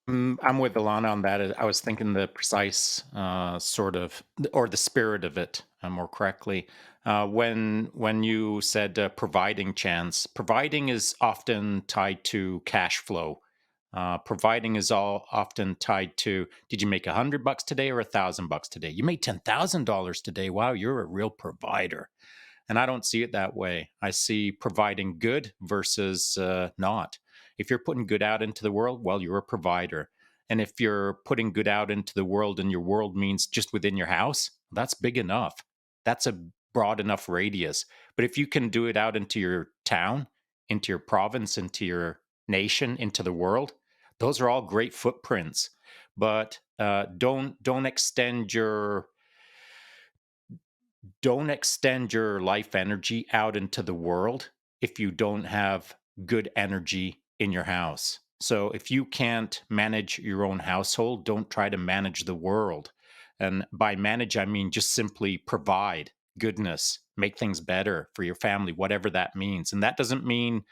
I'm with Alana on that. I was thinking the precise sort of, or the spirit of it, more correctly. When you said providing chance, providing is often tied to cash flow. Providing is often tied to, did you make $100 today or $1,000 today? You made $10,000 today. Wow, you're a real provider. And I don't see it that way. I see providing good versus not. If you're putting good out into the world, well, you're a provider. And if you're putting good out into the world, and your world means just within your house, that's big enough. That's a broad enough radius. But if you can do it out into your town, into your province, into your nation, into the world, those are all great footprints. But don't extend your life energy out into the world if you don't have good energy in your house. So if you can't manage your own household, don't try to manage the world. And by manage, I mean just simply provide goodness, make things better for your family, whatever that means. And that doesn't mean,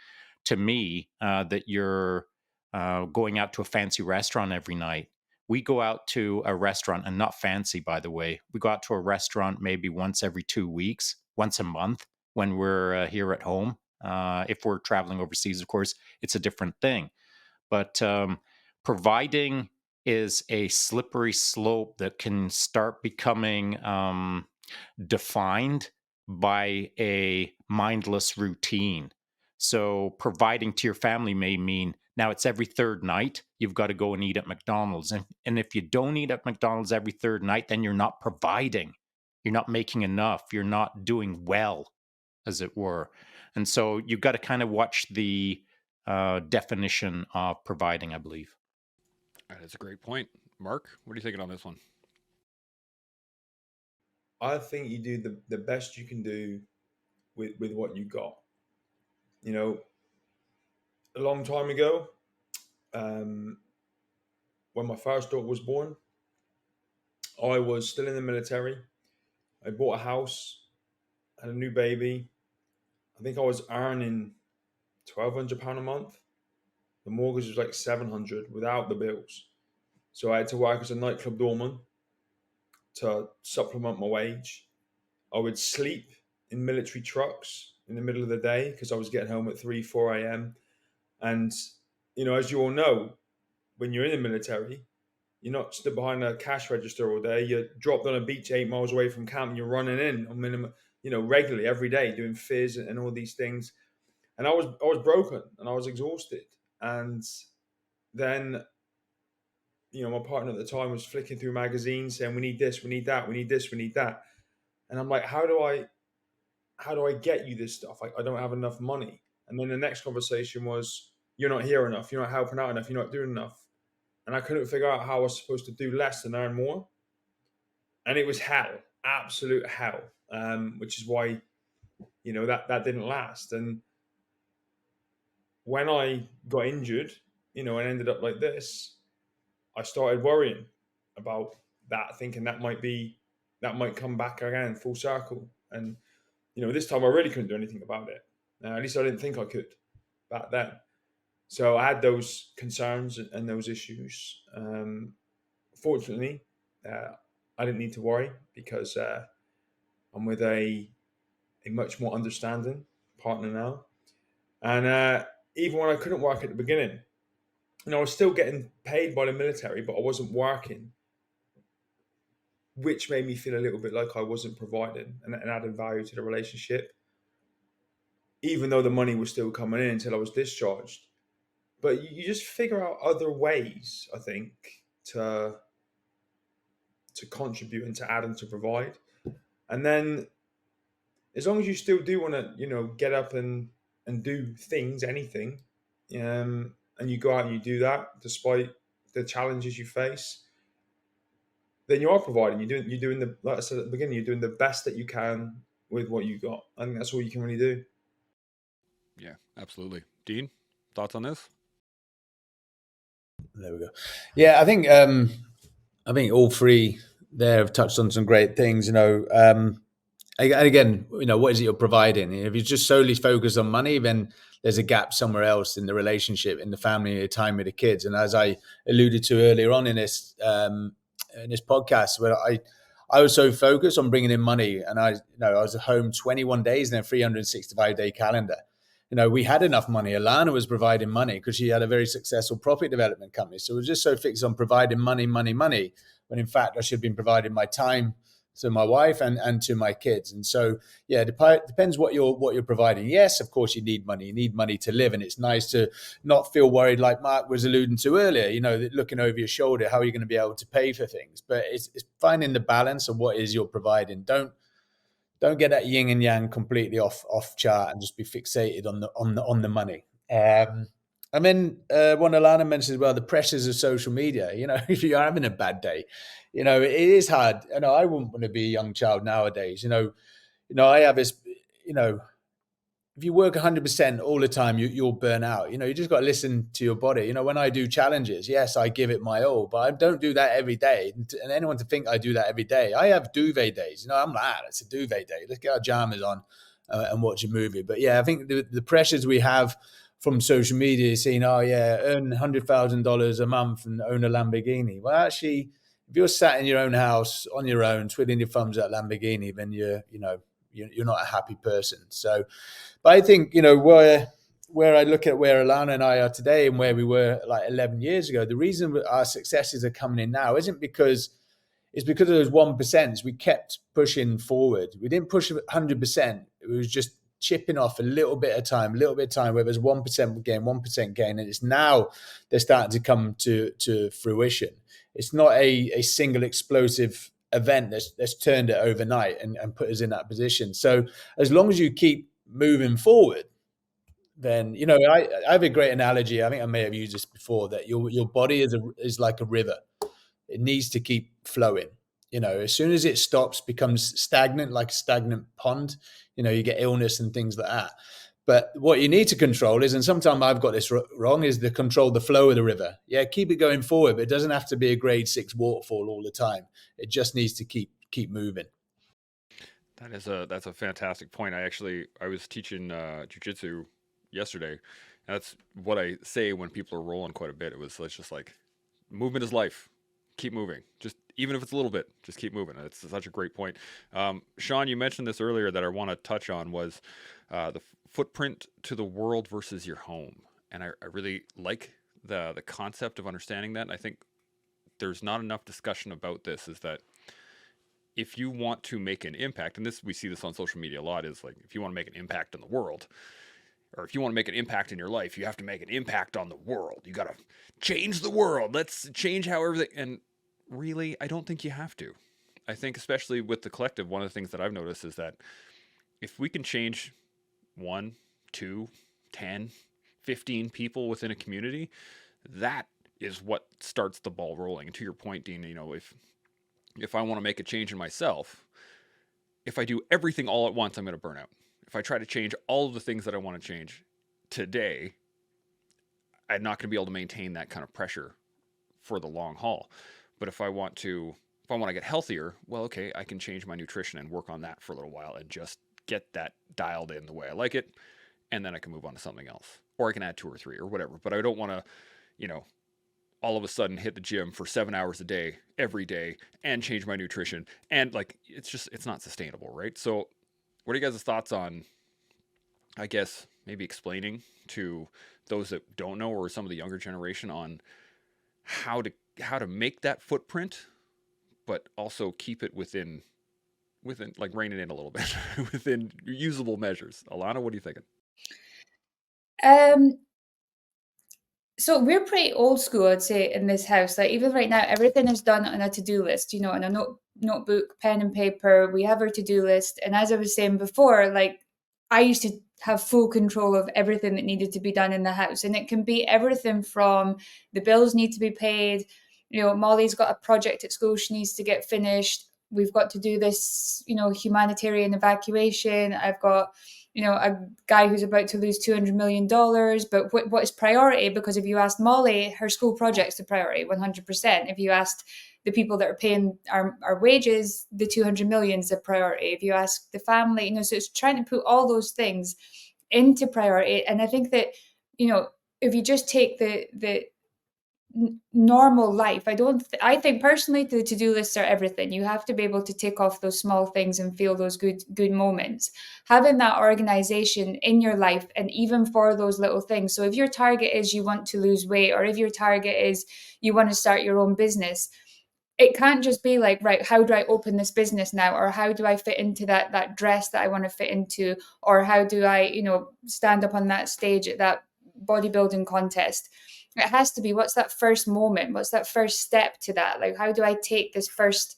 to me, that you're going out to a fancy restaurant every night. We go out to a restaurant, and not fancy, by the way. We go out to a restaurant maybe once every 2 weeks, once a month when we're here at home. If we're traveling overseas, of course, it's a different thing. But providing is a slippery slope that can start becoming defined by a mindless routine. So providing to your family may mean now it's every third night you've got to go and eat at McDonald's. And if you don't eat at McDonald's every third night, then you're not providing. You're not making enough. You're not doing well, as it were. And so you've got to kind of watch the definition of providing, I believe. That's a great point. Mark, what are you thinking on this one? I think you do the best you can do with what you got. You know, a long time ago, when my first daughter was born, I was still in the military. I bought a house, had a new baby. I think I was earning £1,200 a month. The mortgage was like $700 without the bills. So I had to work as a nightclub doorman to supplement my wage. I would sleep in military trucks in the middle of the day because I was getting home at 3, 4 a.m. And, you know, as you all know, when you're in the military, you're not stood behind a cash register all day. You're dropped on a beach 8 miles away from camp and you're running in on minimum, you know, regularly every day doing fizz and all these things. And I was broken and I was exhausted. And then, you know, my partner at the time was flicking through magazines saying, we need this, we need that, we need this, we need that. And I'm like, how do I get you this stuff? I don't have enough money. And then the next conversation was, you're not here enough, you're not helping out enough, you're not doing enough. And I couldn't figure out how I was supposed to do less and earn more. And it was hell, absolute hell, which is why, you know, that didn't last. And when I got injured, you know, and ended up like this, I started worrying about that, thinking that might come back again full circle. And, you know, this time I really couldn't do anything about it. At least I didn't think I could back then. So I had those concerns and those issues. Fortunately, I didn't need to worry because I'm with a much more understanding partner now. And even when I couldn't work at the beginning, you know, I was still getting paid by the military, but I wasn't working, which made me feel a little bit like I wasn't providing and adding value to the relationship, even though the money was still coming in until I was discharged. But you just figure out other ways, I think, to contribute and to add and to provide. And then as long as you still do want to, you know, get up and do things, anything, and you go out and you do that despite the challenges you face, then you are providing. You're doing the, like I said at the beginning, you're doing the best that you can with what you got. I think that's all you can really do. Yeah, absolutely. Dean, thoughts on this? There we go. Yeah, I think all three there have touched on some great things. You know, and again, you know, what is it you're providing? If you're just solely focused on money, then there's a gap somewhere else in the relationship, in the family, the time with the kids. And as I alluded to earlier on in this podcast, where I was so focused on bringing in money, and I was at home 21 days in a 365-day calendar. You know, we had enough money. Alana was providing money because she had a very successful property development company. So we were just so fixed on providing money, when in fact I should have been providing my time to my wife and to my kids. And so, yeah, it depends what you're providing. Yes, of course, you need money. You need money to live. And it's nice to not feel worried, like Mark was alluding to earlier, you know, looking over your shoulder, how are you going to be able to pay for things? But it's finding the balance of what is you're providing. Don't get that yin and yang completely off chart and just be fixated on the money. And then one Alana mentioned as well, the pressures of social media. You know, if you're having a bad day, you know, it is hard. You know, I wouldn't want to be a young child nowadays. You know, I have this, you know, if you work 100% all the time, you'll burn out. You know, you just got to listen to your body. You know, when I do challenges, yes, I give it my all, but I don't do that every day. And anyone to think I do that every day, I have duvet days. You know, I'm like, it's a duvet day. Let's get our pajamas on and watch a movie. But yeah, I think the pressures we have from social media, saying, oh yeah, earn $100,000 a month and own a Lamborghini. Well, actually, if you're sat in your own house on your own, twiddling your thumbs at Lamborghini, then you're not a happy person. So, but I think, you know, where where I look at where Alana and I are today and where we were like 11 years ago, the reason our successes are coming in now isn't because it's because of those 1%. We kept pushing forward. We didn't push 100%. It was just chipping off a little bit of time, where there's 1% gain, 1% gain. And it's now they're starting to come to fruition. It's not a single explosive event that's turned it overnight and put us in that position. So as long as you keep moving forward, then, you know, I have a great analogy. I think I may have used this before, that your body is like a river. It needs to keep flowing. You know, as soon as it stops, becomes stagnant, like a stagnant pond, you know, you get illness and things like that. But what you need to control is, and sometimes I've got this wrong, is to control the flow of the river. Yeah, keep it going forward, but it doesn't have to be a grade 6 waterfall all the time. It just needs to keep moving. That's a fantastic point. I was teaching jujitsu yesterday. That's what I say when people are rolling quite a bit. It's just like, movement is life. Keep moving. Just even if it's a little bit, just keep moving. It's such a great point. Sean, you mentioned this earlier that I want to touch on was the footprint to the world versus your home. And I really like the concept of understanding that. And I think there's not enough discussion about this, is that if you want to make an impact, and we see this on social media a lot, is like, if you want to make an impact in the world, or if you want to make an impact in your life, you have to make an impact on the world. You got to change the world. Let's change how everything. And really, I don't think you have to. I think, especially with the collective, one of the things that I've noticed is that if we can change 1, 2, 10, 15 people within a community, that is what starts the ball rolling. And to your point, Dean, you know, if I want to make a change in myself, if I do everything all at once, I'm going to burn out. If I try to change all of the things that I want to change today, I'm not going to be able to maintain that kind of pressure for the long haul. But if I want to get healthier, well, okay, I can change my nutrition and work on that for a little while and just get that dialed in the way I like it. And then I can move on to something else, or I can add 2 or 3 or whatever. But I don't want to, you know, all of a sudden hit the gym for 7 hours a day, every day, and change my nutrition. And like, it's not sustainable, right? So what are you guys' thoughts on, I guess, maybe explaining to those that don't know, or some of the younger generation, on how to make that footprint, but also keep it within like, rein it in a little bit within usable measures? Alana, what are you thinking? So we're pretty old school, I'd say, in this house. Like, even right now, everything is done on a to-do list, you know, on a notebook, pen and paper. We have our to-do list. And as I was saying before, like, I used to have full control of everything that needed to be done in the house. And it can be everything from the bills need to be paid. You know, Molly's got a project at school she needs to get finished. We've got to do this, you know, humanitarian evacuation. I've got, you know, a guy who's about to lose $200 million, but what is priority? Because if you asked Molly, her school project's the priority, 100%. If you asked the people that are paying our wages, the 200 million is a priority. If you ask the family, you know, so it's trying to put all those things into priority. And I think that, you know, if you just take the normal life, I think personally the to-do lists are everything. You have to be able to tick off those small things and feel those good moments. Having that organization in your life, and even for those little things. So if your target is you want to lose weight, or if your target is you want to start your own business, it can't just be like, right, how do I open this business now? Or how do I fit into that dress that I want to fit into? Or how do I, you know, stand up on that stage at that bodybuilding contest? It has to be, what's that first moment? What's that first step to that? Like, how do I take this first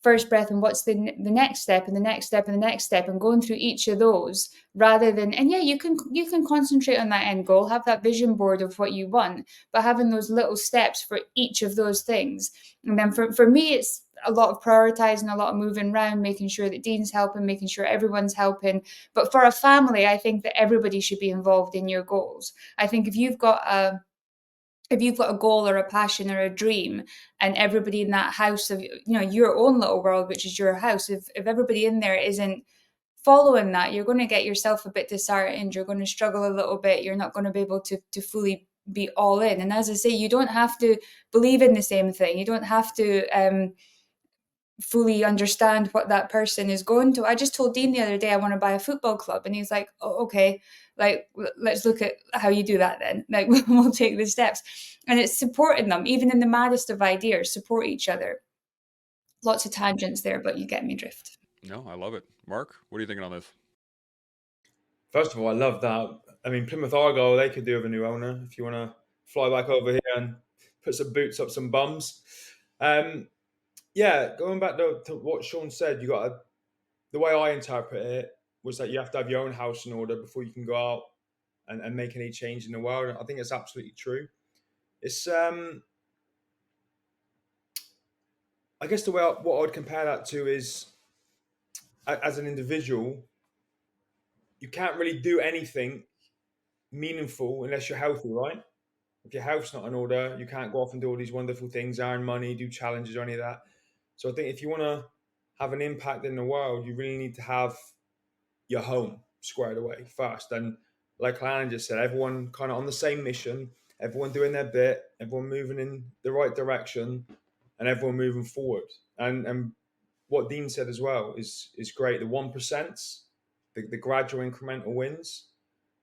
breath, and what's the next step, and the next step, and the next step, and going through each of those, rather than, and yeah, you can concentrate on that end goal, have that vision board of what you want, but having those little steps for each of those things. And then for me, it's a lot of prioritizing, a lot of moving around, making sure that Dean's helping, making sure everyone's helping. But for a family, I think that everybody should be involved in your goals. I think if you've got a goal or a passion or a dream, and everybody in that house of, you know, your own little world, which is your house, if everybody in there isn't following that, you're going to get yourself a bit disheartened. You're going to struggle a little bit. You're not going to be able to fully be all in. And as I say, you don't have to believe in the same thing. You don't have to fully understand what that person is going to. I just told Dean the other day I want to buy a football club, and he's like, oh, okay, like let's look at how you do that then. Like we'll take the steps. And it's supporting them, even in the maddest of ideas, support each other. Lots of tangents there, but you get me drift. No, I love it. Mark, what are you thinking on this? First of all, I love that. I mean, Plymouth Argyle, they could do with a new owner if you want to fly back over here and put some boots up some bums. Yeah, going back to what Sean said, you got the way I interpret it was that you have to have your own house in order before you can go out and make any change in the world. I think it's absolutely true. It's I guess what I would compare that to is as an individual, you can't really do anything meaningful unless you're healthy, right? If your health's not in order, you can't go off and do all these wonderful things, earn money, do challenges or any of that. So I think if you want to have an impact in the world, you really need to have your home squared away first. And like Alana just said, everyone kind of on the same mission, everyone doing their bit, everyone moving in the right direction, and everyone moving forward. And what Dean said as well is great. The 1%, the gradual incremental wins.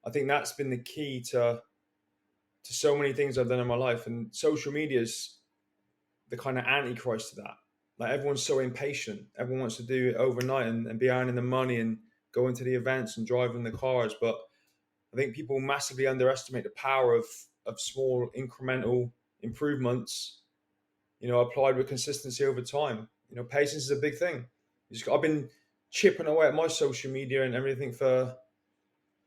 I think that's been the key to so many things I've done in my life. And social media is the kind of antichrist to that. Like everyone's so impatient. Everyone wants to do it overnight and be earning the money and going to the events and driving the cars. But I think people massively underestimate the power of small incremental improvements, applied with consistency over time. Patience is a big thing. I've been chipping away at my social media and everything for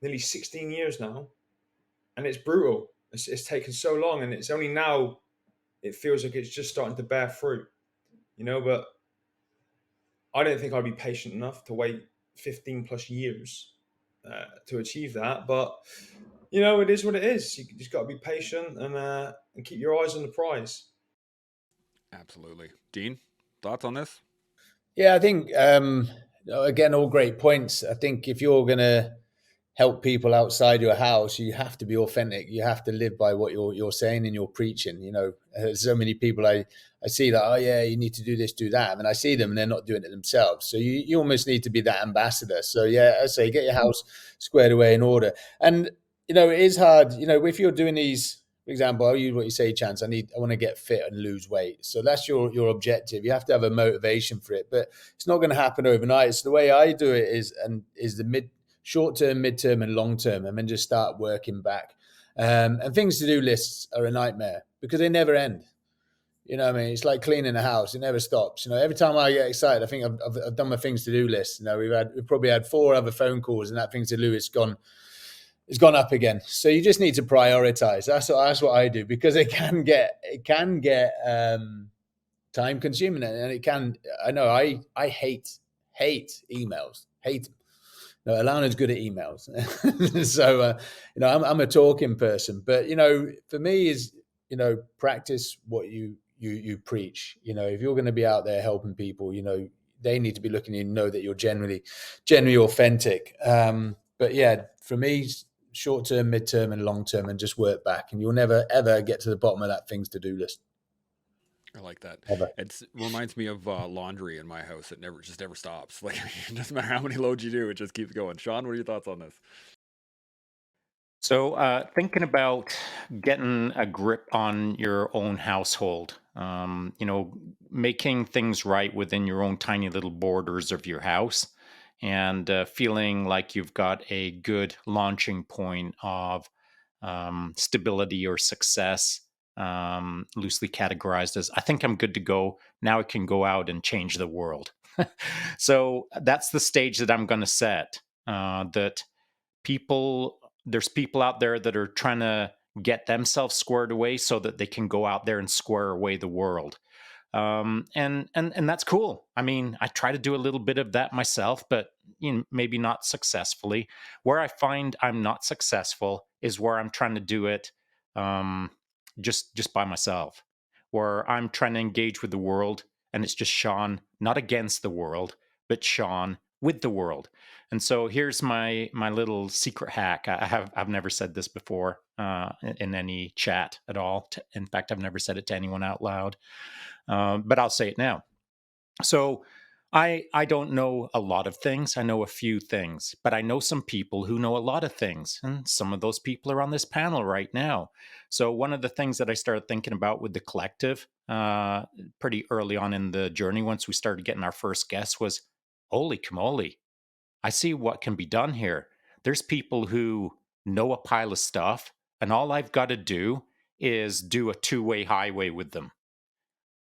nearly 16 years now. And it's brutal. It's taken so long, and it's only now it feels like it's just starting to bear fruit, but I don't think I'd be patient enough to wait 15 plus years to achieve that. But, it is what it is. You just got to be patient and keep your eyes on the prize. Absolutely. Dean, thoughts on this? Yeah, I think, again, all great points. I think if you're going to help people outside your house, you have to be authentic. You have to live by what you're saying and you're preaching. So many people I see that, oh yeah, you need to do this, do that. And I see them and they're not doing it themselves. So you almost need to be that ambassador. So yeah, I say get your house squared away in order. And, it is hard, if you're doing these, for example, I'll use what you say, Chance, I want to get fit and lose weight. So that's your objective. You have to have a motivation for it, but it's not going to happen overnight. So the way I do it is the short-term, mid-term, and long-term, and then just start working back. And things to do lists are a nightmare because they never end. What I mean? It's like cleaning a house; it never stops. Every time I get excited, I think I've done my things to do list. We've probably had 4 other phone calls, and that things to do it's gone up again. So you just need to prioritize. That's what I do because it can get time consuming, and it can. I know I hate emails. Hate them. No, Alana's good at emails. So, I'm a talking person, but, for me is, practice what you preach. If you're going to be out there helping people, they need to be looking at you and know that you're genuinely authentic. But yeah, for me, short term, mid term, and long term, and just work back, and you'll never ever get to the bottom of that things to do list. I like that. Ever. It reminds me of laundry in my house. It never stops. Like it doesn't matter how many loads you do, it just keeps going. Sean, what are your thoughts on this? So thinking about getting a grip on your own household, making things right within your own tiny little borders of your house, and feeling like you've got a good launching point of stability or success, loosely categorized as I think I'm good to go. Now I can go out and change the world. So that's the stage that I'm going to set. That there's people out there that are trying to get themselves squared away so that they can go out there and square away the world. And that's cool. I mean, I try to do a little bit of that myself, but maybe not successfully. Where I find I'm not successful is where I'm trying to do it just by myself, where I'm trying to engage with the world, and it's just Sean, not against the world, but Sean with the world. And so here's my little secret hack. I've never said this before in any chat at all. In fact, I've never said it to anyone out loud. But I'll say it now. So I don't know a lot of things. I know a few things, but I know some people who know a lot of things. And some of those people are on this panel right now. So one of the things that I started thinking about with the collective pretty early on in the journey, once we started getting our first guests, was holy camole, I see what can be done here. There's people who know a pile of stuff, and all I've got to do is do a two-way highway with them.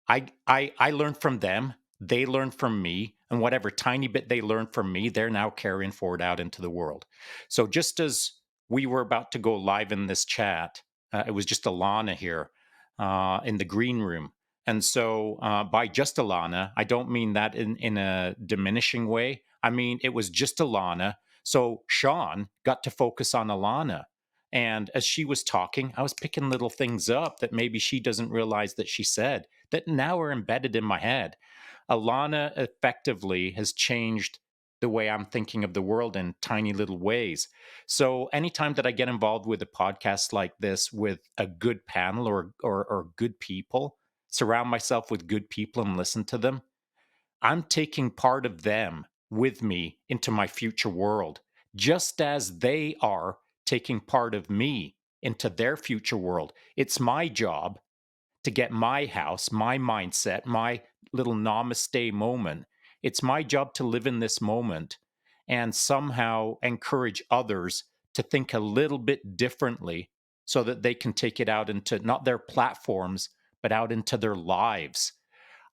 I learned from them, they learned from me, and whatever tiny bit they learned from me, they're now carrying forward out into the world. So just as we were about to go live in this chat, it was just Alana here in the green room. And so by just Alana, I don't mean that in a diminishing way. I mean, it was just Alana. So Sean got to focus on Alana. And as she was talking, I was picking little things up that maybe she doesn't realize that she said that now are embedded in my head. Alana effectively has changed the way I'm thinking of the world in tiny little ways. So anytime that I get involved with a podcast like this with a good panel or good people, surround myself with good people and listen to them, I'm taking part of them with me into my future world, just as they are taking part of me into their future world. It's my job to get my house, my mindset, my little namaste moment. It's my job to live in this moment and somehow encourage others to think a little bit differently so that they can take it out into not their platforms, but out into their lives.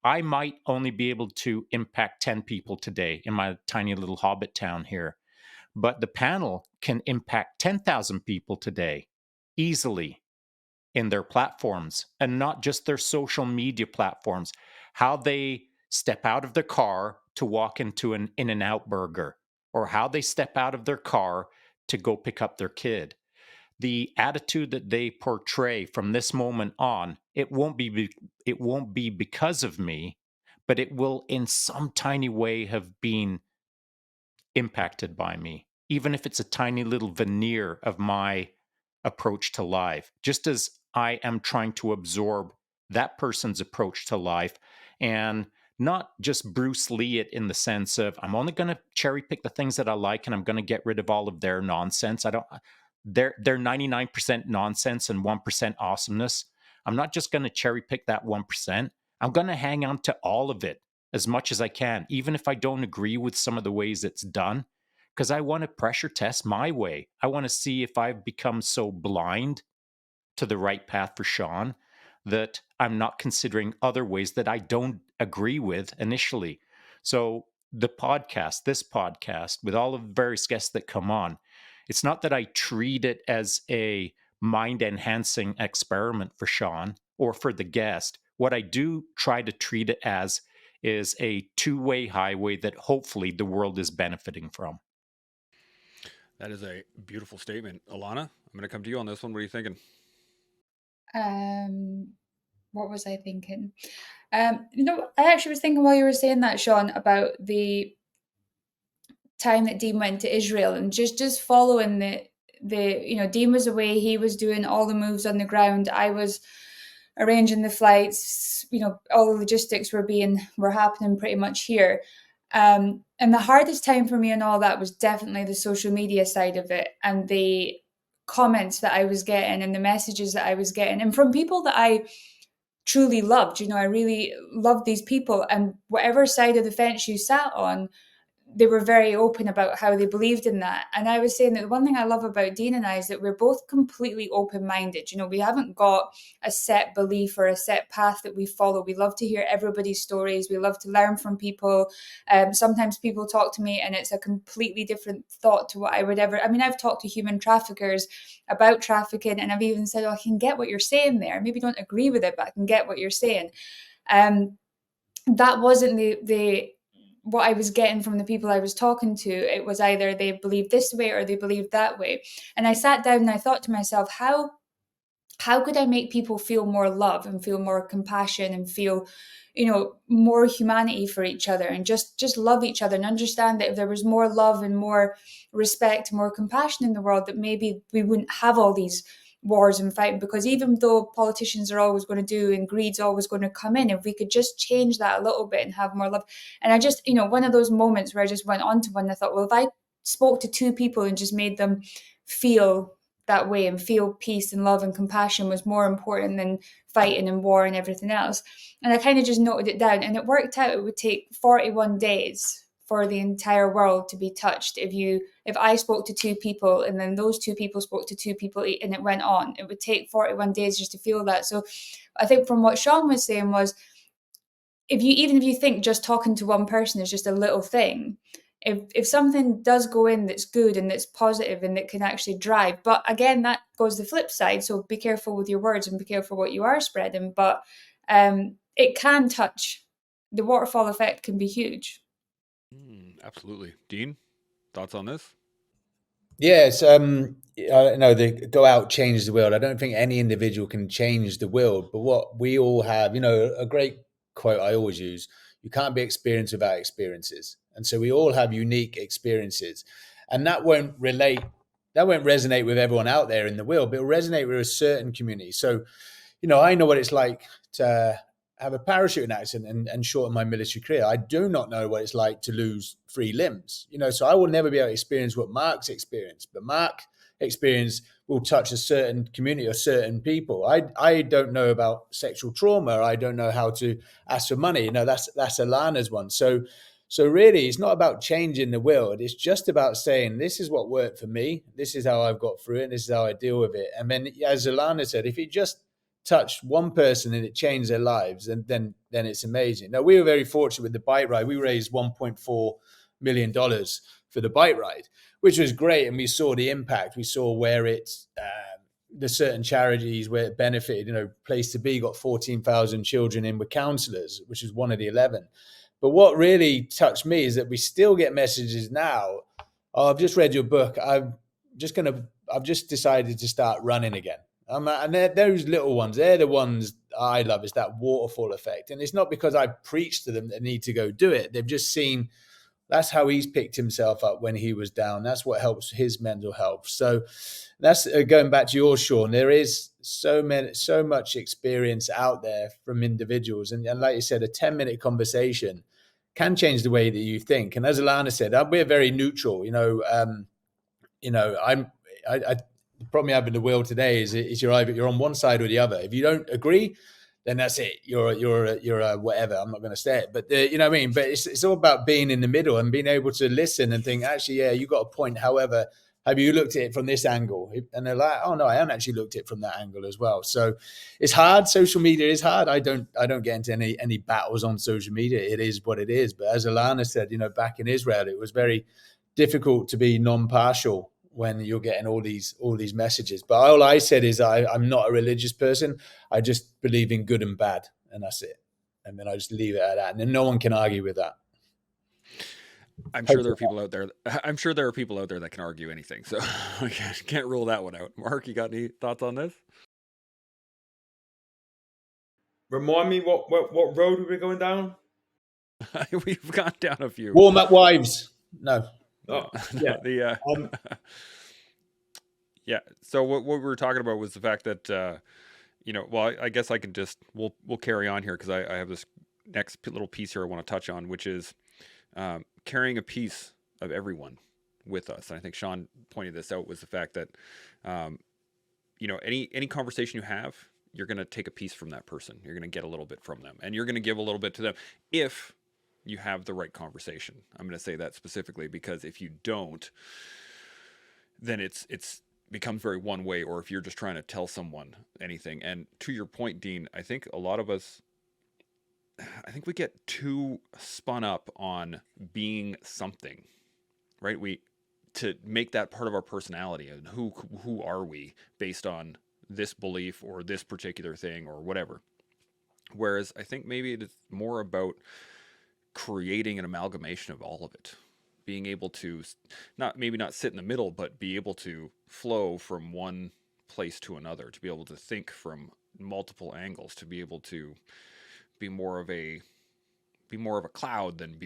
I might only be able to impact 10 people today in my tiny little hobbit town here, but the panel can impact 10,000 people today easily in their platforms, and not just their social media platforms, how they step out of their car to walk into an In-N-Out burger, or how they step out of their car to go pick up their kid. The attitude that they portray from this moment on, it won't be because of me, but it will in some tiny way have been impacted by me, even if it's a tiny little veneer of my approach to life, just as I am trying to absorb that person's approach to life and not just Bruce Lee it in the sense of I'm only going to cherry pick the things that I like and I'm going to get rid of all of their nonsense. I don't, they're 99% nonsense and 1% awesomeness. I'm not just going to cherry pick that 1%. I'm going to hang on to all of it as much as I can, even if I don't agree with some of the ways it's done, because I want to pressure test my way. I want to see if I've become so blind to the right path for Sean that I'm not considering other ways that I don't agree with initially. So this podcast, with all of the various guests that come on, it's not that I treat it as a mind enhancing experiment for Sean or for the guest. What I do try to treat it as is a two-way highway that hopefully the world is benefiting from. That is a beautiful statement. Alana, I'm going to come to you on this one. What are you thinking? What was I thinking? I actually was thinking while you were saying that, Sean, about the time that Dean went to Israel and just following Dean was away, he was doing all the moves on the ground. I was arranging the flights, all the logistics were happening pretty much here. And the hardest time for me and all that was definitely the social media side of it and the comments that I was getting and the messages that I was getting and from people that I truly loved. I really loved these people, and whatever side of the fence you sat on, they were very open about how they believed in that. And I was saying that the one thing I love about Dean and I is that we're both completely open-minded. We haven't got a set belief or a set path that we follow. We love to hear everybody's stories. We love to learn from people. Sometimes people talk to me and it's a completely different thought to what I would ever. I mean, I've talked to human traffickers about trafficking, and I've even said, I can get what you're saying there. Maybe don't agree with it, but I can get what you're saying. That wasn't the what I was getting from the people I was talking to. It was either they believed this way or they believed that way. And I sat down and I thought to myself, how could I make people feel more love and feel more compassion and feel, more humanity for each other and just love each other and understand that if there was more love and more respect, more compassion in the world, that maybe we wouldn't have all these wars and fighting, because even though politicians are always going to do and greed's always going to come in, if we could just change that a little bit and have more love. And I just, one of those moments where I just went on to one, I thought, well, if I spoke to two people and just made them feel that way and feel peace and love and compassion was more important than fighting and war and everything else. And I kind of just noted it down, and it worked out. It would take 41 days for the entire world to be touched. If I spoke to two people and then those two people spoke to two people and it went on, it would take 41 days just to feel that. So I think from what Sean was saying was, if you think just talking to one person is just a little thing, if something does go in that's good and that's positive and that can actually drive, but again, that goes the flip side. So be careful with your words and be careful what you are spreading. But it can touch. The waterfall effect can be huge. Absolutely. Dean, thoughts on this? Yes, I know the go out, change the world. I don't think any individual can change the world, but what we all have, a great quote I always use: you can't be experienced without experiences. And so we all have unique experiences, and that won't resonate with everyone out there in the world, but it'll resonate with a certain community. So, I know what it's like to have a parachuting accident and shorten my military career. I do not know what it's like to lose 3 limbs, so I will never be able to experience what Mark's experienced, but Mark's experience will touch a certain community or certain people. I don't know about sexual trauma. I don't know how to ask for money. That's Alana's one. So really, it's not about changing the world. It's just about saying, this is what worked for me. This is how I've got through it. And this is how I deal with it. And then, as Alana said, if you just touched one person and it changed their lives, and then it's amazing. Now, we were very fortunate with the bike ride. We raised $1.4 million for the bike ride, which was great. And we saw the impact. We saw where the certain charities where it benefited. Place to Be got 14,000 children in with counselors, which is one of the 11. But what really touched me is that we still get messages now. Oh, I've just read your book. I've just decided to start running again. And those little ones, they're the ones I love. Is that waterfall effect. And it's not because I preach to them that need to go do it. They've just seen that's how he's picked himself up when he was down. That's what helps his mental health. So that's going back to yours, Sean. There is so much experience out there from individuals. And like you said, a 10-minute conversation can change the way that you think. And as Alana said, we're very neutral. The problem you have in the world today is you're on one side or the other. If you don't agree, then that's it. You're a whatever. I'm not going to say it, but you know what I mean. But it's all about being in the middle and being able to listen and think, actually, yeah, you got a point. However, have you looked at it from this angle? And they're like, oh no, I haven't actually looked at it from that angle as well. So it's hard. Social media is hard. I don't get into any battles on social media. It is what it is. But as Alana said, back in Israel, it was very difficult to be non-partial when you're getting all these messages. But all I said is I'm not a religious person. I just believe in good and bad, and that's it. And then I just leave it at that. And then no one can argue with that. I'm sure there are people out there. I'm sure there are people out there that can argue anything. So I can't rule that one out. Mark, you got any thoughts on this? Remind me what road we were going down? We've gone down a few. Warm up wives. No. Oh, yeah. Yeah. So what we were talking about was the fact that, well, I guess I can just, we'll carry on here because I have this next little piece here I want to touch on, which is carrying a piece of everyone with us. And I think Sean pointed this out, was the fact that, any conversation you have, you're going to take a piece from that person. You're going to get a little bit from them, and you're going to give a little bit to them if you have the right conversation. I'm going to say that specifically because if you don't, then it's becomes very one way, or if you're just trying to tell someone anything. And to your point, Dean, I think a lot of us, we get too spun up on being something, right? To make that part of our personality, and who are we based on this belief or this particular thing or whatever. Whereas I think maybe it's more about creating an amalgamation of all of it, being able to not sit in the middle, but be able to flow from one place to another, to be able to think from multiple angles, to be able to be more of a cloud than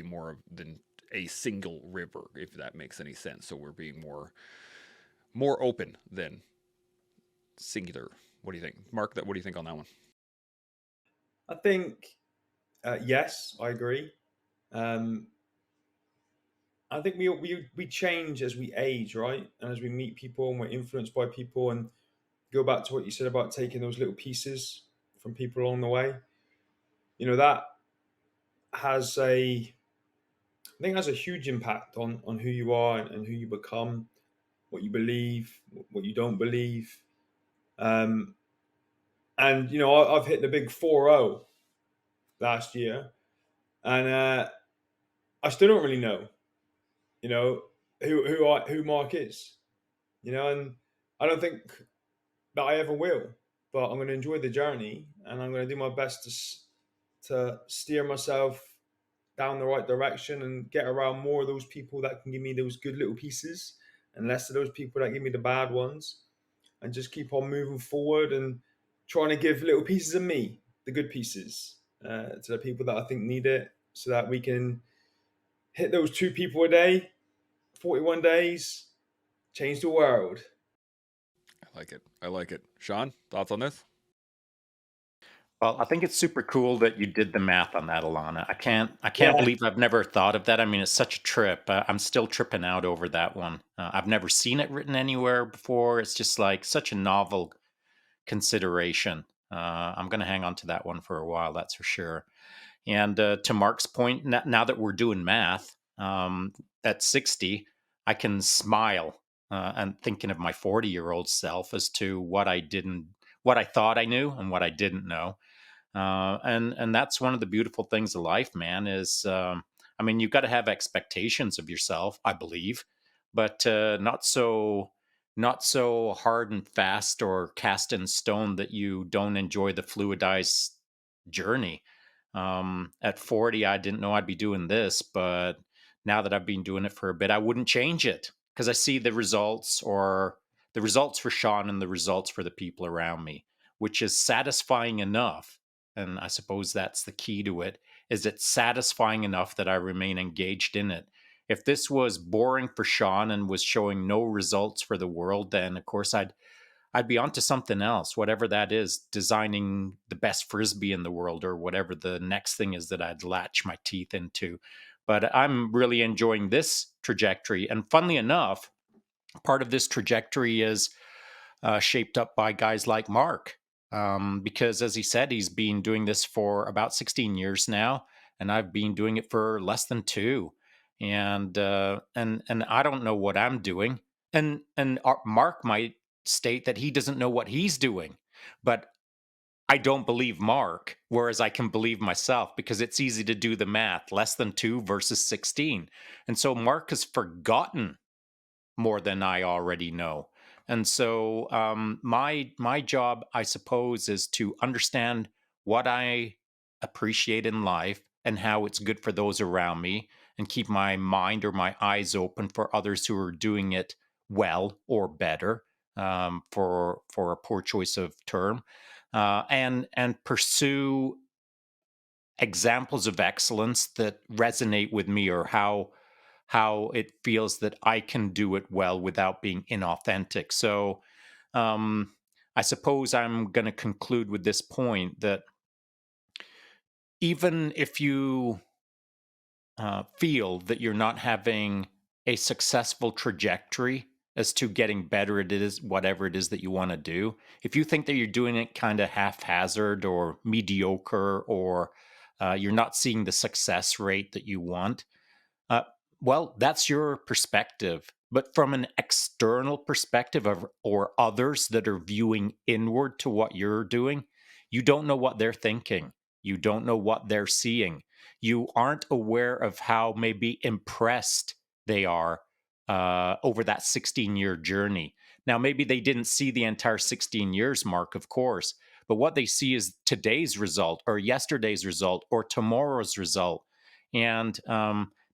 than a single river, if that makes any sense. So we're being more open than singular. What do you think, Mark? What do you think on that one? I think yes, I agree. I think we change as we age, right? And as we meet people and we're influenced by people. And go back to what you said about taking those little pieces from people along the way. That has I think has a huge impact on who you are and who you become, what you believe, what you don't believe. Um, and I've hit the big 4-0 last year, and I still don't really know, who Mark is, and I don't think that I ever will. But I'm going to enjoy the journey, and I'm going to do my best to steer myself down the right direction and get around more of those people that can give me those good little pieces, and less of those people that give me the bad ones, and just keep on moving forward and trying to give little pieces of me, the good pieces, to the people that I think need it, so that we can hit those 2 people a day, 41 days, change the world. I like it. I like it. Sean, thoughts on this? Well, I think it's super cool that you did the math on that, Alana. I can't Yeah. believe I've never thought of that. I mean, it's such a trip. I'm still tripping out over that one. I've never seen it written anywhere before. It's just like such a novel consideration. I'm going to hang on to that one for a while, that's for sure. And to Mark's point, now that we're doing math, at 60, I can smile and thinking of my 40-year-old self as to what I thought I knew and what I didn't know. And that's one of the beautiful things of life, man. Is I mean, you've got to have expectations of yourself, I believe, but not so hard and fast or cast in stone that you don't enjoy the fluidized journey. At 40, I didn't know I'd be doing this, but now that I've been doing it for a bit, I wouldn't change it because I see the results, or the results for Sean and the results for the people around me, which is satisfying enough. And I suppose that's the key to it, is it's satisfying enough that I remain engaged in it. If this was boring for Sean and was showing no results for the world, then of course I'd be onto something else, whatever that is, designing the best frisbee in the world or whatever the next thing is that I'd latch my teeth into. But I'm really enjoying this trajectory. And funnily enough, part of this trajectory is shaped up by guys like Mark. Because as he said, he's been doing this for about 16 years now, and I've been doing it for less than 2. And I don't know what I'm doing. And Mark might state that he doesn't know what he's doing, but I don't believe Mark, whereas I can believe myself because it's easy to do the math, less than 2 versus 16. And so Mark has forgotten more than I already know. And so my job, I suppose, is to understand what I appreciate in life and how it's good for those around me, and keep my mind or my eyes open for others who are doing it well or better, for a poor choice of term, and pursue examples of excellence that resonate with me, or how it feels that I can do it well without being inauthentic. So I suppose I'm going to conclude with this point that even if you feel that you're not having a successful trajectory as to getting better at it, is whatever it is that you want to do, if you think that you're doing it kind of haphazard or mediocre, or you're not seeing the success rate that you want, uh, well, that's your perspective. But from an external perspective or others that are viewing inward to what you're doing, you don't know what they're thinking. You don't know what they're seeing. You aren't aware of how maybe impressed they are over that 16-year journey. Now, maybe they didn't see the entire 16 years, Mark, of course, but what they see is today's result, or yesterday's result, or tomorrow's result. And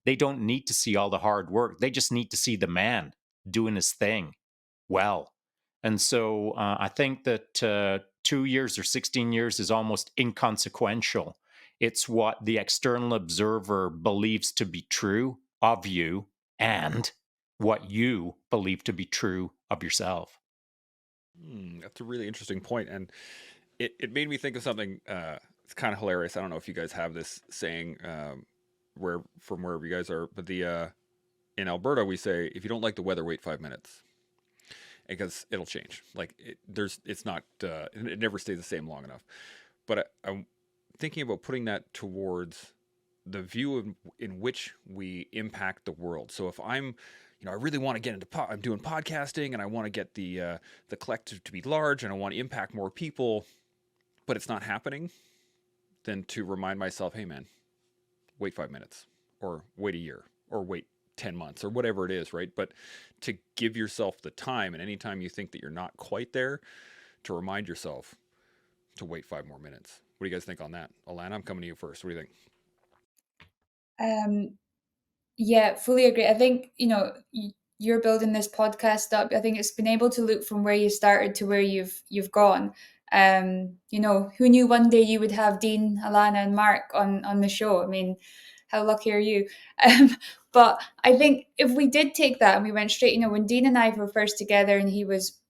they don't need to see all the hard work. They just need to see the man doing his thing well. And so I think that 2 years or 16 years is almost inconsequential. It's what the external observer believes to be true of you, and what you believe to be true of yourself. That's a really interesting point, and it made me think of something. It's kind of hilarious. I don't know if you guys have this saying from wherever you guys are, but the in Alberta we say if you don't like the weather, wait 5 minutes because it'll change. Like it's not it never stays the same long enough. But I'm thinking about putting that towards the view in which we impact the world. So if I'm I really want to get into I'm doing podcasting and I want to get the collective to be large and I want to impact more people, but it's not happening, then to remind myself, hey man, wait 5 minutes or wait a year or wait 10 months or whatever it is, right? But to give yourself the time, and anytime you think that you're not quite there, to remind yourself to wait 5 more minutes. What do you guys think on that? Alana, I'm coming to you first. What do you think? Yeah, fully agree. I think, you're building this podcast up. I think it's been able to look from where you started to where you've gone. Who knew one day you would have Dean, Alana, and Mark on the show? I mean, how lucky are you? But I think if we did take that and we went straight, when Dean and I were first together and he was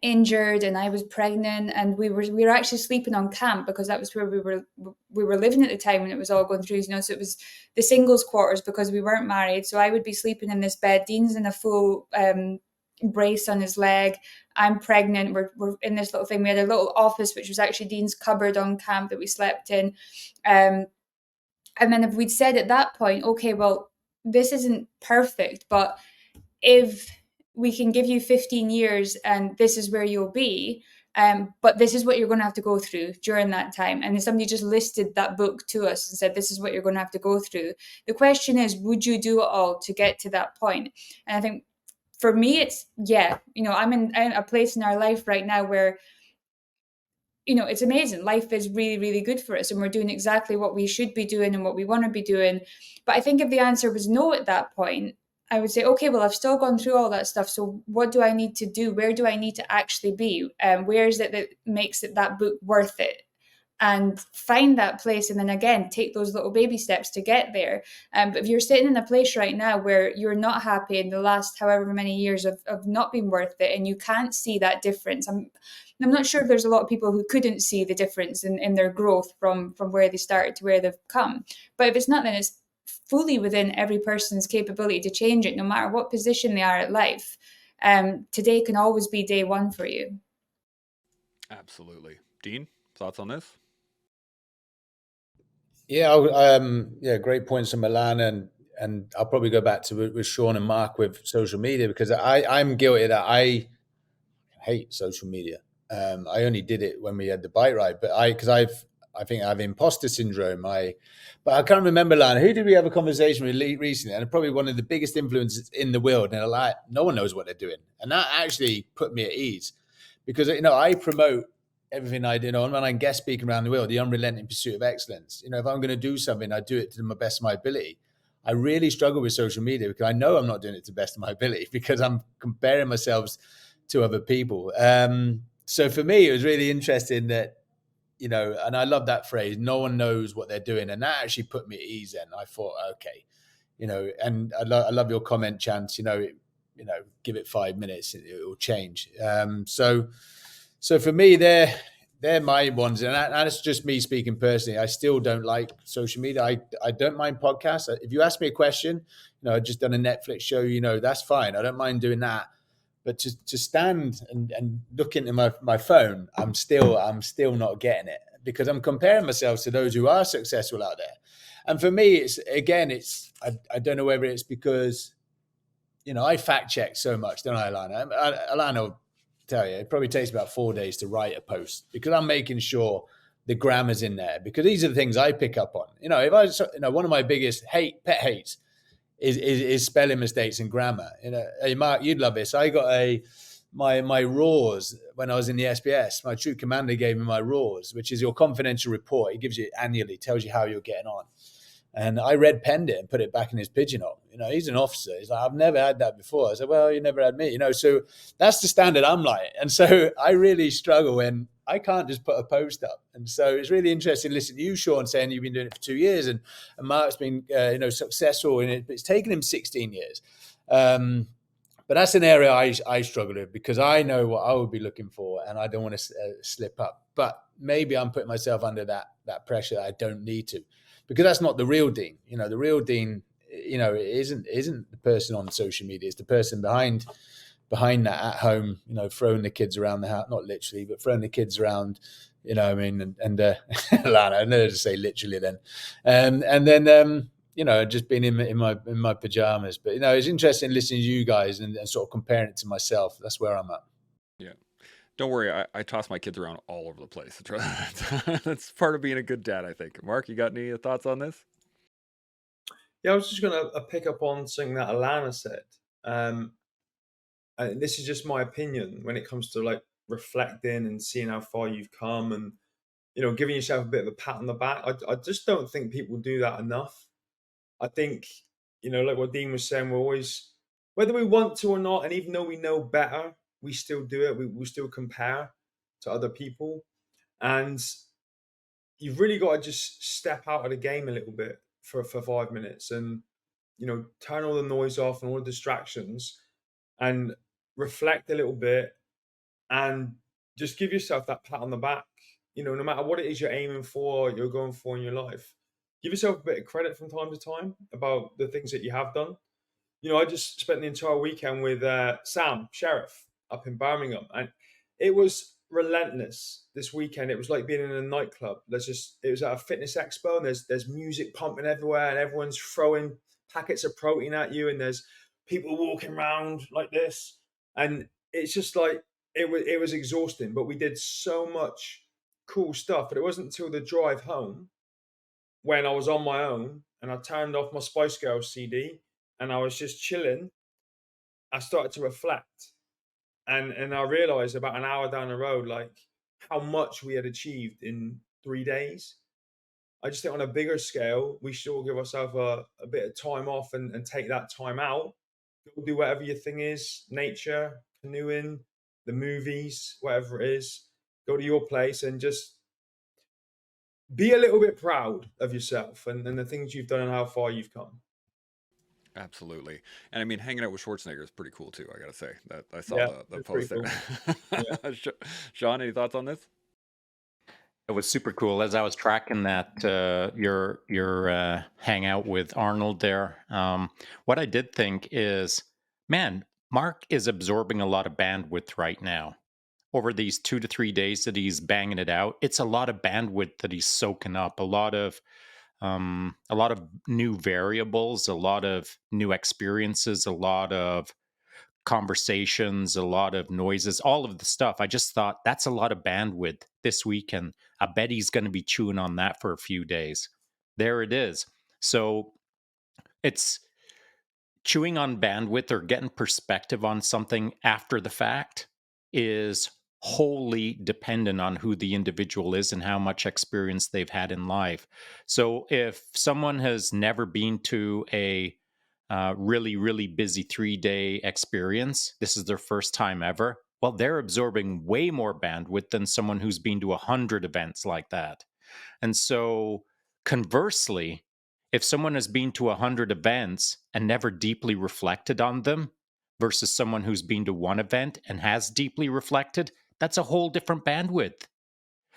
injured and I was pregnant and we were actually sleeping on camp because that was where we were living at the time when it was all going through, so it was the singles quarters because we weren't married. So I would be sleeping in this bed. Dean's in a full brace on his leg. I'm pregnant. We're in this little thing. We had a little office which was actually Dean's cupboard on camp that we slept in. And then if we'd said at that point, okay, well, this isn't perfect, but if we can give you 15 years and this is where you'll be, but this is what you're going to have to go through during that time. And then somebody just listed that book to us and said, this is what you're going to have to go through. The question is, would you do it all to get to that point? And I think for me, it's, I'm in a place in our life right now where, it's amazing. Life is really, really good for us and we're doing exactly what we should be doing and what we want to be doing. But I think if the answer was no at that point, I would say, okay, well, I've still gone through all that stuff. So what do I need to do? Where do I need to actually be? Where is it that makes that book worth it? And find that place. And then again, take those little baby steps to get there. But if you're sitting in a place right now where you're not happy in the last however many years of not being worth it, and you can't see that difference, I'm not sure if there's a lot of people who couldn't see the difference in their growth from where they started to where they've come. But if it's not, then it's fully within every person's capability to change it, no matter what position they are at life. Today can always be day one for you. Absolutely. Dean, thoughts on this? Yeah, great points from Alana, and I'll probably go back to with Sean and Mark with social media because I'm guilty that I hate social media. I only did it when we had the bike ride, but I think I have imposter syndrome. But I can't remember, Lana, who did we have a conversation with recently? And probably one of the biggest influences in the world. And no one knows what they're doing. And that actually put me at ease because, I promote everything I do when I'm guest speaking around the world, the unrelenting pursuit of excellence. If I'm going to do something, I do it to the best of my ability. I really struggle with social media because I know I'm not doing it to the best of my ability because I'm comparing myself to other people. So for me, it was really interesting that, and I love that phrase, no one knows what they're doing. And that actually put me at ease then. I thought, okay, and I love your comment, Chance, give it 5 minutes, it will change. So for me, they're my ones. And that's just me speaking personally. I still don't like social media. I don't mind podcasts. If you ask me a question, I've just done a Netflix show, that's fine. I don't mind doing that. But to stand and look into my phone, I'm still not getting it because I'm comparing myself to those who are successful out there. And for me, I don't know whether it's because, I fact check so much, don't I, Alana? Alana will tell you, it probably takes about 4 days to write a post because I'm making sure the grammar's in there because these are the things I pick up on. One of my biggest pet hates is spelling mistakes and grammar. Hey Mark, you'd love this. I got my RAWs when I was in the SBS. My troop commander gave me my RAWs, which is your confidential report. He gives you annually, tells you how you're getting on. And I penned it and put it back in his pigeonhole. He's an officer. He's like, I've never had that before. I said, well, you never had me. So that's the standard I'm like. And so I really struggle when I can't just put a post up. And so it's really interesting to listen to you, Sean, saying you've been doing it for 2 years and Mark's been, successful in it, but it's taken him 16 years. But But that's an area I struggle with, because I know what I would be looking for, and I don't want to slip up. But maybe I'm putting myself under that pressure that I don't need to, because that's not the real Dean. The real Dean, isn't the person on social media. It's the person behind that at home, throwing the kids around the house, not literally, but throwing the kids around, I mean, and Alana, I know to say literally then, and then just being in my pajamas. But it's interesting listening to you guys and sort of comparing it to myself. That's where I'm at. Yeah. Don't worry, I toss my kids around all over the place. That's part of being a good dad, I think. Mark, you got any thoughts on this? Yeah, I was just going to pick up on something that Alana said. And this is just my opinion when it comes to like reflecting and seeing how far you've come, and giving yourself a bit of a pat on the back. I just don't think people do that enough. I think, like what Dean was saying, we're always, whether we want to or not, and even though we know better, we still do it. We still compare to other people. And you've really got to just step out of the game a little bit for 5 minutes and, turn all the noise off and all the distractions and reflect a little bit and just give yourself that pat on the back. No matter what it is you're aiming for, you're going for in your life, give yourself a bit of credit from time to time about the things that you have done. I just spent the entire weekend with Sam Sheriff up in Birmingham, and it was relentless this weekend. It was like being in a nightclub. It was at a fitness expo, and there's music pumping everywhere, and everyone's throwing packets of protein at you, and there's people walking around like this, and it's just like it was exhausting. But we did so much cool stuff. But it wasn't until the drive home, when I was on my own and I turned off my Spice Girls CD and I was just chilling, I started to reflect. And I realized about an hour down the road, like, how much we had achieved in 3 days. I just think on a bigger scale, we should all give ourselves a bit of time off and take that time out. Go do whatever your thing is, nature, canoeing, the movies, whatever it is. Go to your place and just be a little bit proud of yourself and the things you've done and how far you've come. Absolutely. And I mean, hanging out with Schwarzenegger is pretty cool too, I gotta say. That I saw Yeah, the it's pretty post there. cool. Yeah. Sean, any thoughts on this? It was super cool as I was tracking that your hangout with Arnold there. What I did think is, man, Mark is absorbing a lot of bandwidth right now. Over these 2 to 3 days that he's banging it out, it's a lot of bandwidth that he's soaking up. A lot of new variables, a lot of new experiences, a lot of conversations, a lot of noises, all of the stuff. I just thought that's a lot of bandwidth this week, and I bet he's going to be chewing on that for a few days. There it is. So it's chewing on bandwidth or getting perspective on something after the fact is wholly dependent on who the individual is and how much experience they've had in life. So if someone has never been to a really, really busy 3-day experience, this is their first time ever, well, they're absorbing way more bandwidth than someone who's been to 100 events like that. And so conversely, if someone has been to 100 events and never deeply reflected on them versus someone who's been to one event and has deeply reflected, that's a whole different bandwidth.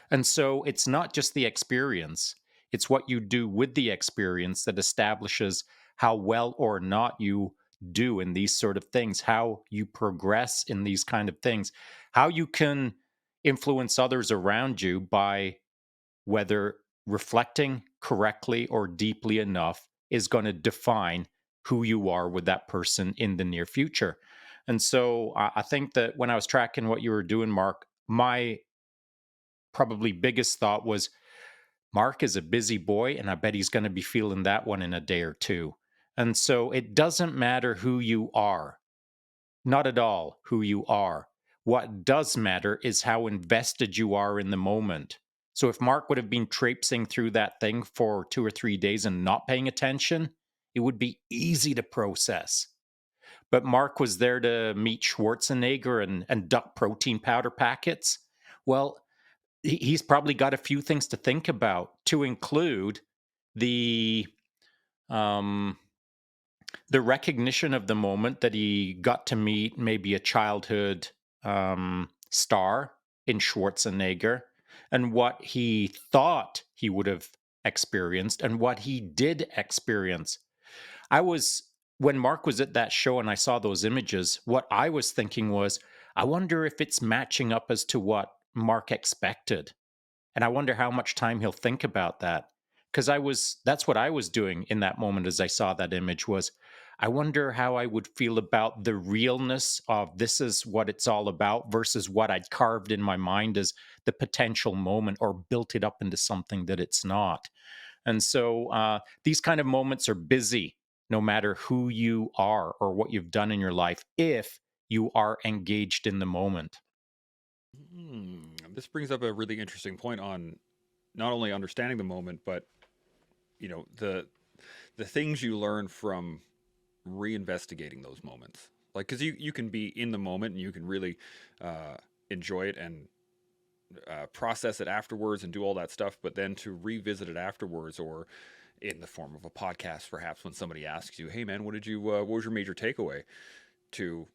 And so it's not just the experience, it's what you do with the experience that establishes how well or not you do in these sort of things, how you progress in these kind of things, how you can influence others around you by whether reflecting correctly or deeply enough is going to define who you are with that person in the near future. And so I think that when I was tracking what you were doing, Mark, my probably biggest thought was, Mark is a busy boy, and I bet he's going to be feeling that one in a day or two. And so it doesn't matter who you are, not at all who you are. What does matter is how invested you are in the moment. So if Mark would have been traipsing through that thing for 2 or 3 days and not paying attention, it would be easy to process. But Mark was there to meet Schwarzenegger and duck protein powder packets. Well, he's probably got a few things to think about, to include the the recognition of the moment that he got to meet maybe a childhood star in Schwarzenegger, and what he thought he would have experienced and what he did experience. When Mark was at that show and I saw those images, what I was thinking was, I wonder if it's matching up as to what Mark expected. And I wonder how much time he'll think about that. Because that's what I was doing in that moment as I saw that image was, I wonder how I would feel about the realness of this is what it's all about versus what I'd carved in my mind as the potential moment or built it up into something that it's not. And so these kind of moments are busy, no matter who you are or what you've done in your life, if you are engaged in the moment. This brings up a really interesting point on not only understanding the moment, but the things you learn from reinvestigating those moments. Like, because you can be in the moment and you can really enjoy it and process it afterwards and do all that stuff, but then to revisit it afterwards, or in the form of a podcast, perhaps, when somebody asks you, "Hey, man, what was your major takeaway?" to